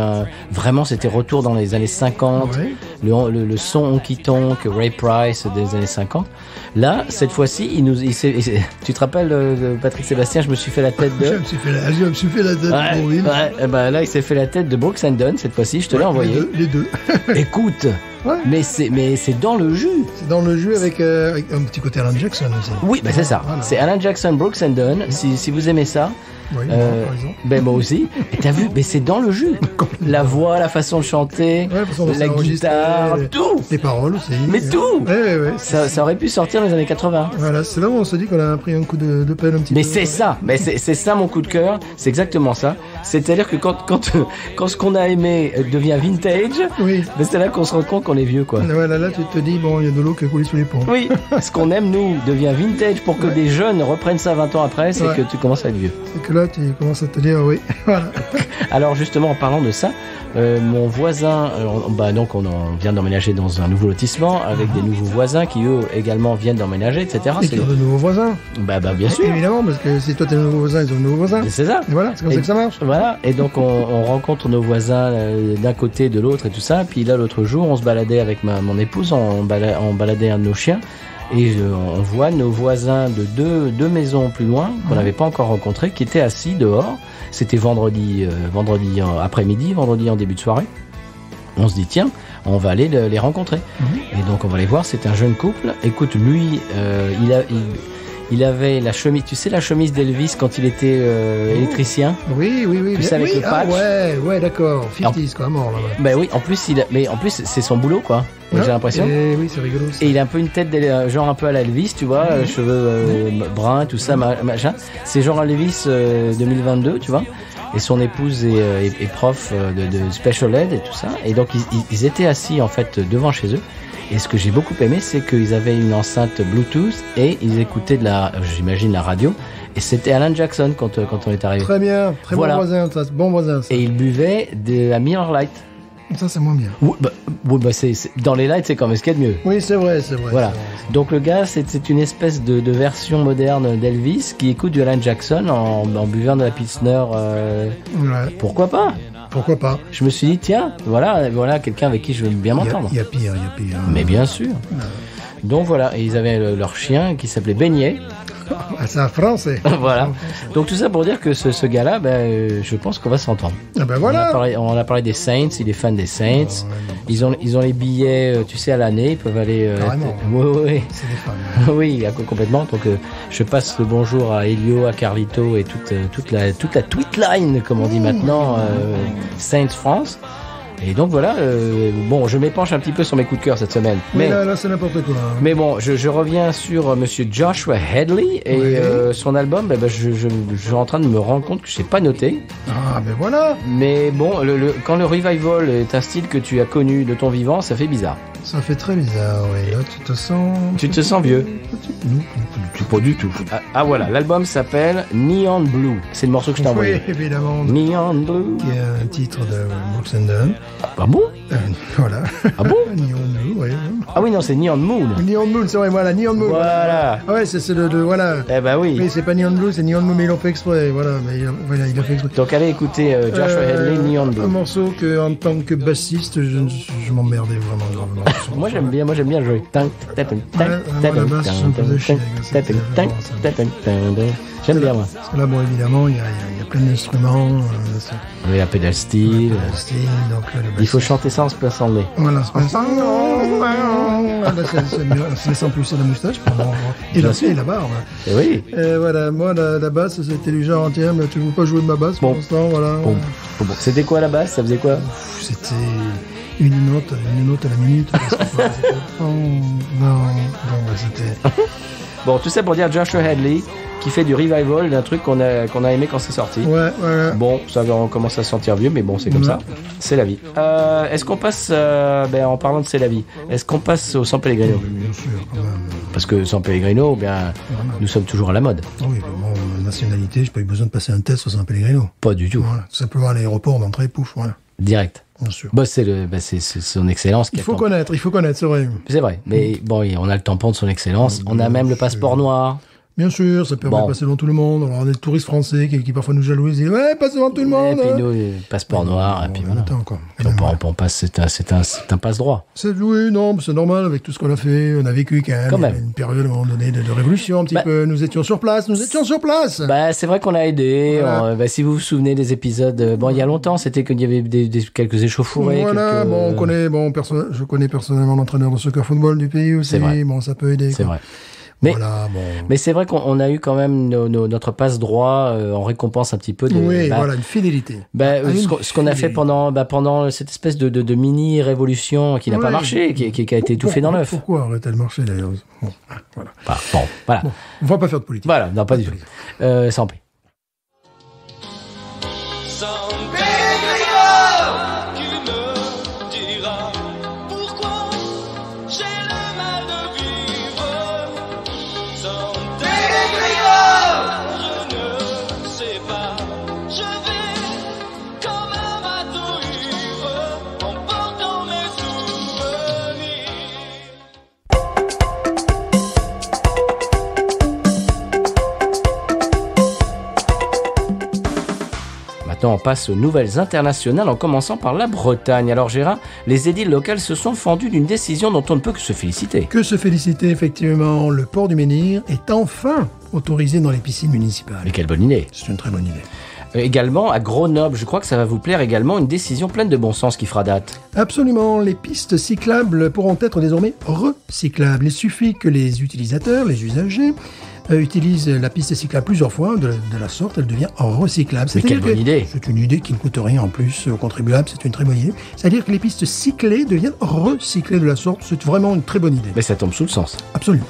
retour dans les années 50. Ouais. Le son honky tonk Ray Price des années 50. Là, cette fois-ci, tu te rappelles, Patrick Sébastien, je me suis fait la tête de... Je me suis fait la tête pour Will. Là, il s'est fait la tête de Brooks and Dunn, cette fois-ci, je te l'ai envoyé. Les deux. Écoute, mais c'est dans le jus. C'est dans le jus avec un petit côté Alan Jackson aussi. Oui, c'est ça. Voilà. C'est Alan Jackson, Brooks and Dunn. Si vous aimez ça... Oui, par exemple. Moi aussi. Et t'as vu, c'est dans le jus. La voix, la façon de chanter, la guitare, tout. Les paroles aussi. Mais tout. Ouais. Ça aurait pu sortir dans les années 80. Voilà, c'est là où on se dit qu'on a pris un coup de pelle un petit peu. Mais c'est ça. C'est ça mon coup de cœur. C'est exactement ça. C'est-à-dire que quand ce qu'on a aimé devient vintage, c'est là qu'on se rend compte qu'on est vieux, quoi. Voilà, là tu te dis, il y a de l'eau qui a coulé sous les ponts. Oui. Ce qu'on aime, nous, devient vintage pour que des jeunes reprennent ça 20 ans après, c'est que tu commences à être vieux. C'est que là, tu commences à te dire oui. Voilà. Alors justement, en parlant de ça, mon voisin, donc on vient d'emménager dans un nouveau lotissement avec des nouveaux voisins qui eux également viennent d'emménager, etc. Et qui ont de nouveaux voisins. Bien sûr. Évidemment, parce que si toi t'es un nouveau voisin, ils ont de nouveaux voisins. C'est ça. Et voilà, c'est comme ça que ça marche. Voilà. Et donc on rencontre nos voisins d'un côté, de l'autre et tout ça. Puis là, l'autre jour, on se baladait avec mon épouse, on baladait un de nos chiens. Et on voit nos voisins de deux maisons plus loin, qu'on n'avait pas encore rencontrés, qui étaient assis dehors. C'était vendredi après-midi, vendredi en début de soirée. On se dit, tiens, on va aller les rencontrer. Et donc on va les voir, c'est un jeune couple. Écoute, lui, il avait la chemise, tu sais la chemise d'Elvis quand il était électricien. Oui. Tu sais, avec le patch. Ouais, d'accord. 50s quoi, mort là. Oui, en plus c'est son boulot quoi. J'ai l'impression. Oui, c'est rigolo. Ça. Et il a un peu une tête genre un peu à la Elvis, tu vois, cheveux bruns, tout ça, machin. C'est genre à Elvis 2022, tu vois. Et son épouse est prof de special ed et tout ça. Et donc ils étaient assis en fait devant chez eux. Et ce que j'ai beaucoup aimé, c'est qu'ils avaient une enceinte Bluetooth et ils écoutaient j'imagine la radio. Et c'était Alan Jackson quand on est arrivé. Très bien, très bon voisin, ça, bon voisin. Ça. Et ils buvaient de la Miller Lite. Ça, c'est moins bien. Dans les lights, c'est quand même ce qu'il y a de mieux. Oui, c'est vrai. Voilà. C'est vrai. Donc le gars, c'est une espèce de version moderne d'Elvis qui écoute du Alan Jackson en buvant de la Pilsner. Pourquoi pas? Je me suis dit, tiens, voilà quelqu'un avec qui je veux bien m'entendre. Il y a pire. Mais bien sûr. Donc voilà, et ils avaient leur chien qui s'appelait Beignet. Ah, c'est un français. Voilà. Donc tout ça pour dire que ce gars-là, je pense qu'on va s'entendre. Ah ben voilà. On a parlé des Saints, il est fan des Saints. Ils ont les billets, tu sais, à l'année, ils peuvent aller. Carrément. Oui. C'est des fans. Oui, complètement. Donc je passe le bonjour à Elio, à Carlito et toute la tweetline, comme on dit maintenant, Saints France. Et donc voilà, je m'épanche un petit peu sur mes coups de cœur cette semaine. Mais là c'est n'importe quoi. Mais bon, je reviens sur Monsieur Joshua Headley et son album. Je suis en train de me rendre compte que je n'ai pas noté. Ah ben voilà. Mais bon, quand le revival est un style que tu as connu de ton vivant, ça fait bizarre. Ça fait très bizarre, oui. Là, tu te sens vieux. Non. Pas du tout. Ah voilà, l'album s'appelle Neon Blue. C'est le morceau que je t'ai envoyé. Oui, évidemment. Neon Blue. Qui est un titre de Brooks and Dunn. Ah bon? Voilà. Ah bon? Neon Blue, oui. Ah oui, non, c'est Neon Moon. Neon Moon, c'est vrai, voilà, Neon Moon. Voilà. Ah ouais, c'est voilà. Eh ben oui. Oui, c'est pas Neon Blue, c'est Neon Moon, mais ils l'ont fait exprès, voilà. Mais il a fait exprès. Donc allez écouter Joshua Headley, Neon Blue. Un morceau que, en tant que bassiste, je je m'emmerdais vraiment gravement. Moi j'aime bien le jeu. J'aime bien moi. Parce que là, bon, évidemment, il y a plein d'instruments. Oui, la pédale style. Donc, Il faut chanter ça en se plaçant le nez. Voilà, c'est laissant pousser la moustache et la barbe. Et oui. Voilà, moi la basse c'était du genre tiens, mais tu veux pas jouer de ma basse pour l'instant, voilà. Bon. C'était quoi la basse? Ça faisait quoi? C'était une note à la minute. C'était. Bon, tout ça pour dire Joshua Hadley qui fait du revival d'un truc qu'on a aimé quand c'est sorti. Ouais. Bon, ça on commence à se sentir vieux, mais bon, c'est comme ça. C'est la vie. Est-ce qu'on passe, en parlant de c'est la vie, est-ce qu'on passe au San Pellegrino? Bien sûr, quand même. Parce que San Pellegrino, nous sommes toujours à la mode. Oui, mais bon, nationalité, j'ai pas eu besoin de passer un test sur San Pellegrino. Pas du tout. Voilà, tout simplement à l'aéroport d'entrée, pouf, voilà. Direct. Bien sûr. C'est son excellence. Il faut connaître, c'est vrai. C'est vrai, mais bon, on a le tampon de son excellence. On a même le passeport noir. Bien sûr, ça permet de passer devant tout le monde. Alors, des touristes français qui parfois nous jalousent, ils disent ouais, passe devant tout le monde. Et puis nous, passeport noir, et puis voilà. On passe, c'est un passe-droit. Oui, non, c'est normal avec tout ce qu'on a fait. On a vécu quand même. Une période à un moment donné de révolution, un petit peu. Nous étions sur place. C'est vrai qu'on a aidé. Voilà. Si vous vous souvenez des épisodes, il y a longtemps, c'était qu'il y avait quelques échauffourées. Voilà, je connais personnellement l'entraîneur de soccer football du pays aussi. C'est vrai. Bon, ça peut aider. C'est vrai. Mais c'est vrai qu'on a eu quand même notre passe droit en récompense un petit peu de une fidélité. Ce qu'on a fait pendant cette espèce de mini révolution qui n'a pas marché, qui a été étouffée dans l'œuf. Pourquoi aurait-elle marché d'ailleurs? Voilà. Voilà. Bon, on va pas faire de politique. Voilà, non, pas du tout. Sans paix. On passe aux nouvelles internationales en commençant par la Bretagne. Alors Gérard, les édiles locales se sont fendus d'une décision dont on ne peut que se féliciter. Effectivement. Le port du menhir est enfin autorisé dans les piscines municipales. Mais quelle bonne idée. C'est une très bonne idée. Également, à Grenoble, je crois que ça va vous plaire également, une décision pleine de bon sens qui fera date. Absolument, les pistes cyclables pourront être désormais recyclables. Il suffit que les utilisateurs, les usagers, utilisent la piste cyclable plusieurs fois, de la sorte, elle devient recyclable. Mais quelle bonne idée! C'est une idée qui ne coûte rien en plus aux contribuables, c'est une très bonne idée. C'est-à-dire que les pistes cyclées deviennent recyclées de la sorte, c'est vraiment une très bonne idée. Mais ça tombe sous le sens. Absolument.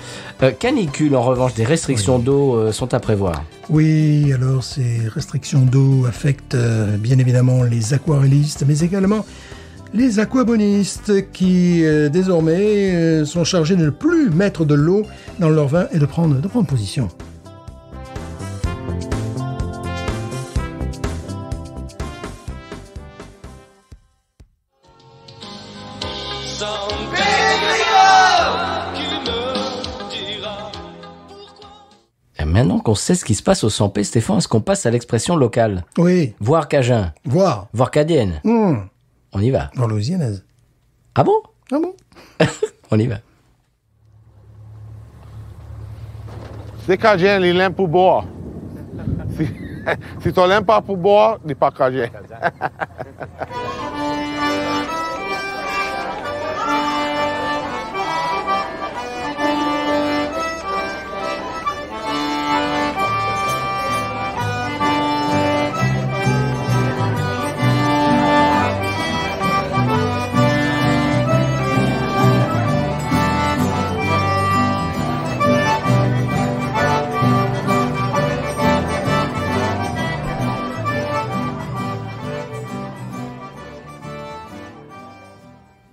Canicule, en revanche, des restrictions d'eau sont à prévoir. Oui, alors ces restrictions d'eau affectent bien évidemment les aquarellistes, mais également les aquabonistes qui désormais sont chargés de ne plus mettre de l'eau dans leur vin et de prendre position. Et maintenant qu'on sait ce qui se passe au Sampé, Stéphane, est-ce qu'on passe à l'expression locale? Oui. Voire cajun. Voire cadienne. On y va. Voire louisianaise. Ah bon? Ah bon? On y va. C'est cajun, il l'aime pour boire. Si tu l'aimes pas pour boire, il n'est pas cajun.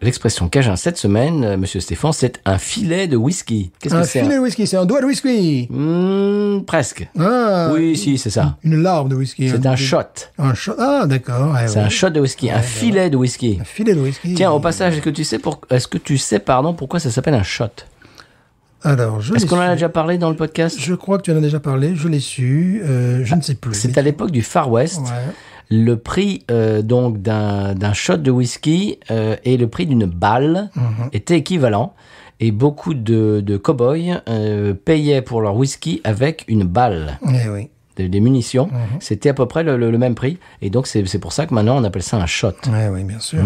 L'expression cajun cette semaine, monsieur Stéphane, c'est un filet de whisky. Qu'est-ce que c'est? Un filet de whisky, c'est un doigt de whisky. Presque. Ah, oui, si, c'est ça. Une larve de whisky. C'est un shot. Un shot. Ah, d'accord. Ouais, c'est un shot de whisky, un filet de whisky. Un filet de whisky. Tiens, au passage, est-ce que tu sais, pourquoi ça s'appelle un shot? Alors, est-ce qu'on en a déjà parlé dans le podcast? Je crois que tu en as déjà parlé, je l'ai su, je ne sais plus. C'est à l'époque du Far West. Ouais. Le prix donc d'un shot de whisky et le prix d'une balle étaient équivalents. Et beaucoup de cow-boys payaient pour leur whisky avec une balle. Eh oui. Des munitions. C'était à peu près le même prix. Et donc, c'est pour ça que maintenant, on appelle ça un shot. Eh oui, bien sûr.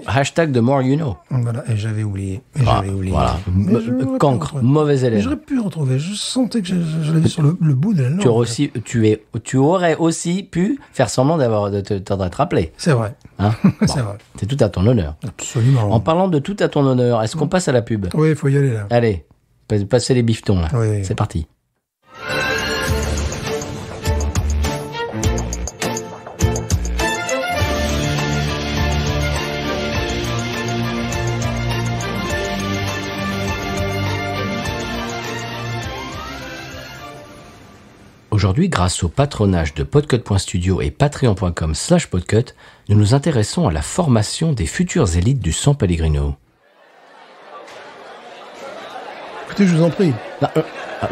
Hashtag the more you know. Voilà, et j'avais oublié. Voilà. Mais j'aurais pu Cancre, retrouver. mauvais Mais élève. j'aurais pu retrouver. Je sentais que je l'avais sur le bout de la langue. Tu aurais aussi pu faire semblant de t'en être rappelé. C'est vrai. Hein? C'est vrai. C'est tout à ton honneur. Absolument. En parlant de tout à ton honneur, est-ce qu'on passe à la pub? Oui, il faut y aller là. Allez, passez les bifetons là. Oui. C'est parti. Aujourd'hui, grâce au patronage de podcut.studio et patreon.com/podcut, nous nous intéressons à la formation des futures élites du San Pellegrino. Écoutez, je vous en prie. Non,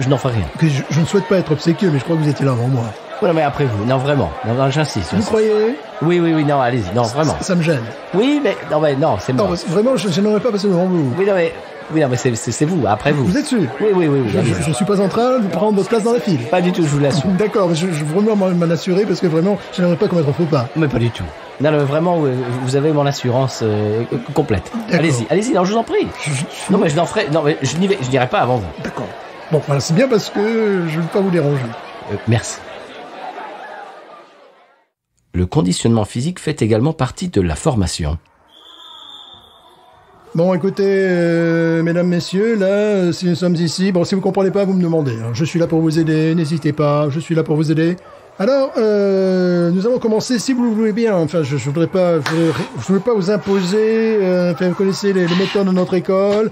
je n'en ferai rien. Que je ne souhaite pas être obséquieux, mais je crois que vous étiez là avant moi. Voilà, mais après vous. Non, vraiment. Non, j'insiste. Vous croyez? Oui, non, allez-y. Non, vraiment. Ça me gêne. Oui, mais non, c'est Non, moi. vraiment, je n'aurais pas passé devant vous. Oui, non, mais c'est vous, après vous. Vous êtes sûr? Oui. Je ne suis pas en train de prendre votre place dans la file. Pas du tout, je vous l'assure. D'accord, mais je veux vraiment m'en assurer parce que vraiment, je n'aimerais pas commettre un faux pas. Mais pas du tout. Non, mais vraiment, vous avez mon assurance complète. D'accord. Allez-y, non, je vous en prie. Non, mais je n'en ferai. Non, mais je n'irai pas avant vous. D'accord. Bon, voilà, c'est bien parce que je ne veux pas vous déranger. Merci. Le conditionnement physique fait également partie de la formation. Bon, écoutez, mesdames, messieurs, là, si nous sommes ici, bon, si vous comprenez pas, vous me demandez. Hein. Je suis là pour vous aider, n'hésitez pas, je suis là pour vous aider. Alors, nous allons commencer, si vous le voulez bien. Enfin, je voudrais pas vous imposer. Enfin, vous connaissez les méthodes de notre école.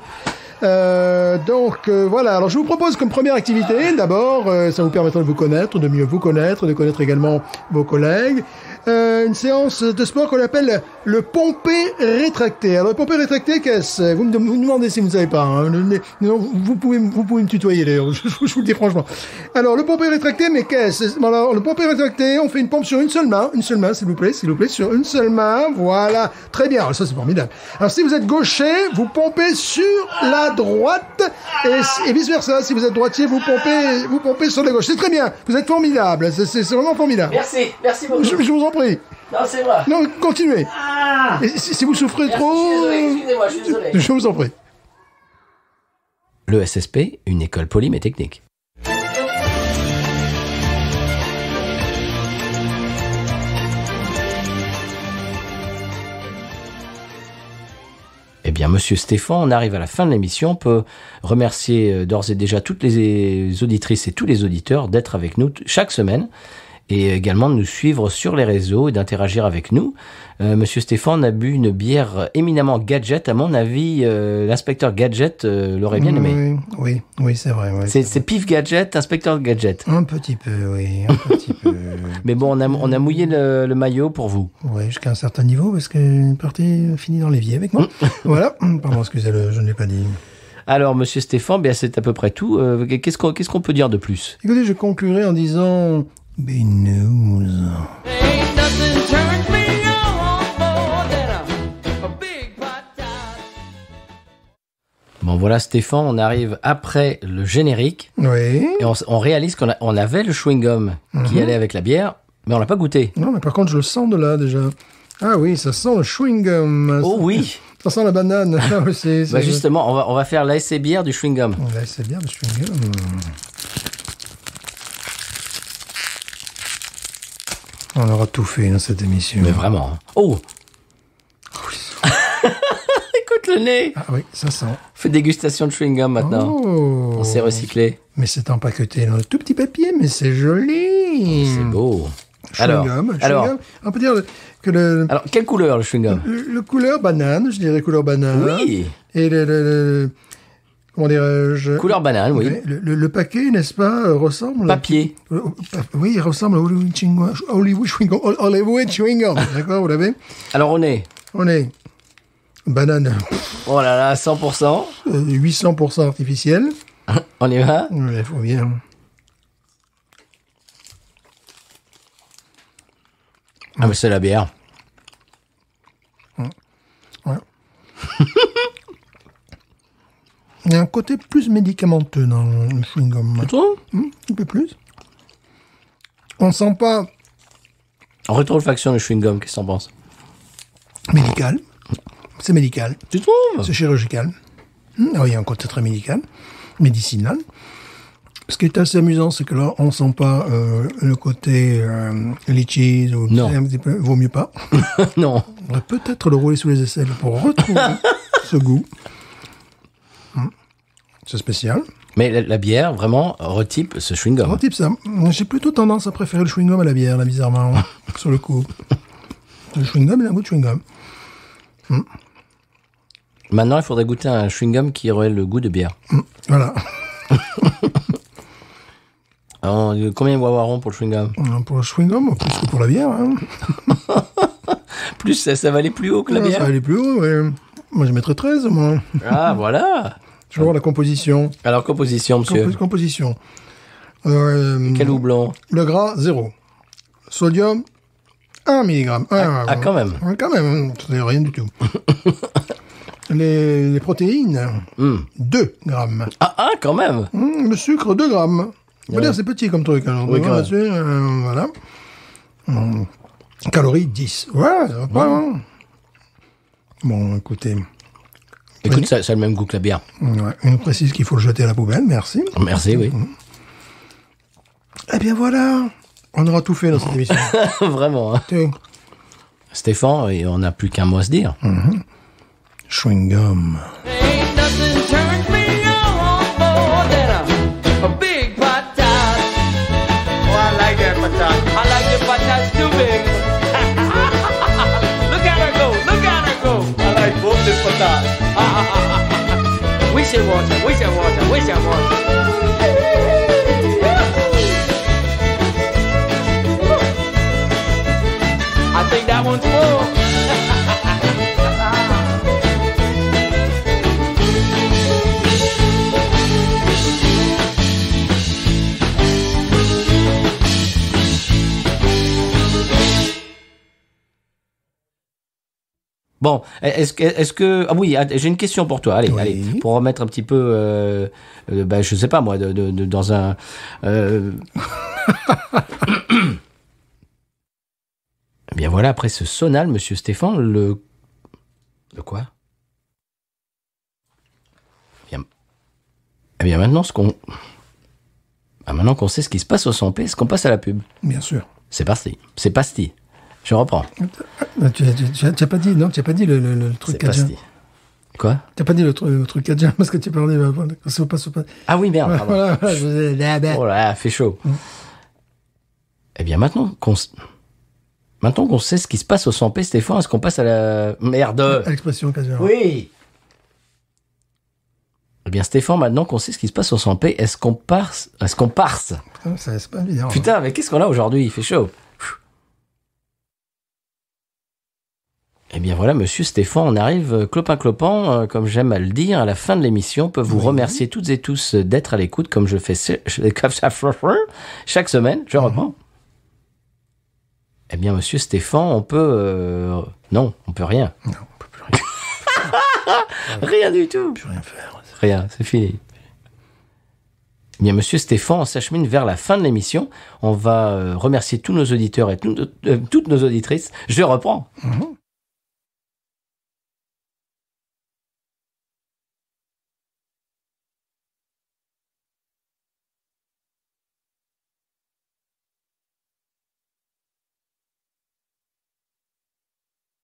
Voilà. Alors, je vous propose comme première activité, d'abord, ça vous permettra de vous connaître, de mieux vous connaître, de connaître également vos collègues. Une séance de sport qu'on appelle le pompé rétracté. Alors, le pompé rétracté, qu'est-ce? Vous me demandez si vous ne savez pas. Hein. Non, vous pouvez me tutoyer d'ailleurs. Je vous le dis franchement. Alors, le pompé rétracté, mais qu'est-ce? Alors, le pompé rétracté, on fait une pompe sur une seule main, s'il vous plaît, sur une seule main. Voilà. Très bien. Alors, ça, c'est formidable. Alors, si vous êtes gaucher, vous pompez sur la droite et vice versa. Si vous êtes droitier, vous pompez sur la gauche. C'est très bien. Vous êtes formidable. C'est vraiment formidable. Merci beaucoup. Je vous en prie. Non, c'est moi. Non, continuez. Et si vous souffrez trop... Excusez-moi, je suis désolé. Je vous en prie. Le SSP, une école poly mais technique. Eh bien, Monsieur Stéphane, on arrive à la fin de l'émission. On peut remercier d'ores et déjà toutes les auditrices et tous les auditeurs d'être avec nous chaque semaine et également de nous suivre sur les réseaux et d'interagir avec nous. Monsieur Stéphane a bu une bière éminemment gadget. À mon avis, l'inspecteur Gadget l'aurait bien aimé. Oui, c'est vrai. Oui, c'est Pif Gadget, inspecteur Gadget. Un petit peu, oui, un petit peu. Mais bon, on a mouillé le maillot pour vous. Oui, jusqu'à un certain niveau, parce qu'une partie finit dans l'évier avec moi. Voilà, pardon, excusez-le, je ne l'ai pas dit. Alors, Monsieur Stéphane, bien c'est à peu près tout. Qu'est-ce qu'on peut dire de plus? Écoutez, je conclurai en disant... Binous. Ain't nothing turns me on more than a big pot tart. Bon, voilà, Stéphane, on arrive après le générique. Oui. Et on réalise qu'on avait le chewing-gum qui allait avec la bière, mais on l'a pas goûté. Non, mais par contre, je le sens de là, déjà. Ah oui, ça sent le chewing-gum. Oh oui. Ça sent la banane. Ah, oui, Bah justement, on va faire l'ASC bière du chewing-gum. Ouais, c'est bien, le chewing-gum. On aura tout fait dans cette émission. Mais vraiment. Oh. Écoute le nez. Ah oui, ça sent. On fait dégustation de chewing-gum maintenant. Oh. On s'est recyclé. Mais c'est empaqueté dans un tout petit papier, mais c'est joli. C'est beau. Chewing-gum. On peut dire que Alors, quelle couleur le chewing-gum? le couleur banane, je dirais couleur banane. Oui. Et comment dirais-je? Couleur banane, oui. Le paquet, n'est-ce pas, ressemble... Papier. Oui, il ressemble à Hollywood chewing-gum. Hollywood chewing-gum, d'accord, vous l'avez? Alors, on est banane. Oh là là, 100%. 800% artificiel. On y va? Il faut bien. Ah, mais c'est la bière. Ouais. Il y a un côté plus médicamenteux dans le chewing-gum. Tu trouves? Un peu plus. On sent pas En rétrofaction, le chewing-gum, qu'est-ce que t'en penses? médical. C'est médical. Tu trouves? C'est chirurgical. Ah oui, il y a un côté très médical, médicinal. Ce qui est assez amusant, c'est que là, on sent pas le côté litchis ou Non. un petit peu. Vaut mieux pas. Non. On devrait peut-être le rouler sous les aisselles pour retrouver ce goût. C'est spécial. Mais la bière, vraiment, retype ce chewing-gum. Type ça. J'ai plutôt tendance à préférer le chewing-gum à la bière, là, bizarrement, sur le coup. Le chewing-gum, il a un goût de chewing-gum. Maintenant, il faudrait goûter un chewing-gum qui aurait le goût de bière. Voilà. Alors, combien il va avoir pour le chewing-gum? Pour le chewing-gum, plus que pour la bière. Hein. Plus, ça va aller plus haut que la Ça bière? va aller plus haut, ouais. Moi, je mettrais 13, moi. Ah, voilà. Je vais voir la composition. Alors, composition, monsieur. Composition. Quel houblon? Le gras, 0. Sodium, 1 mg. Ah, quand même. Ouais, quand même, c'est rien du tout. Les protéines, 2 grammes. Ah, quand même. Le sucre, 2 grammes. On va dire c'est petit comme truc. Alors, Oui, on quand va dessus, voilà. Calories, 10. Ouais, ça va pas. Hein. Bon, écoutez. Écoute, ça a le même goût que la bière. Ouais, on précise qu'il faut le jeter à la poubelle, merci. Merci, oui. Eh bien voilà, on aura tout fait dans cette émission. Vraiment. Hein. Tiens. Stéphane, et on n'a plus qu'un mot à se dire. Chewing-gum. Ain't nothing turns me on more than a big patat. Oh, I like that patat. I like the patats too big. Look at her go, look at her go. I like both the patats. We should watch her, we should watch her, we should watch her. I think that one's full. Bon, est-ce que... Ah oui, j'ai une question pour toi. Allez, Oui. allez, pour remettre un petit peu... je sais pas, moi, dans un... Eh bien voilà, après ce sonal, monsieur Stéphane, le quoi? Eh bien maintenant, maintenant qu'on sait ce qui se passe au 100p, est-ce qu'on passe à la pub? Bien sûr. C'est parti. C'est parti. Je reprends. Tu n'as pas dit, non, tu n'as pas dit le truc C'est cadien. parti. Quoi? Tu n'as pas dit le truc cadien parce que tu parlais. C'est pas. Ah oui, merde, pardon. Voilà, je faisais. Oh là, fait chaud. Eh bien, maintenant qu'on sait ce qui se passe au 100p, Stéphane, est-ce qu'on passe à la... Merde! À l'expression cadien. Oui! Eh bien, Stéphane, maintenant qu'on sait ce qui se passe au 100p, est-ce qu'on parse? Putain, c'est pas évident. Putain, mais qu'est-ce qu'on a aujourd'hui? Il fait chaud. Eh bien voilà, monsieur Stéphane, on arrive clopin-clopant, comme j'aime à le dire, à la fin de l'émission. On peut vous remercier toutes et tous d'être à l'écoute, comme je fais chaque semaine. Je reprends. Eh bien, monsieur Stéphane, on peut... Non, on peut rien. Non, on peut plus rien. Rien du tout. Plus rien faire. Rien, c'est fini. Eh bien, monsieur Stéphane, on s'achemine vers la fin de l'émission. On va remercier tous nos auditeurs et toutes nos auditrices. Je reprends.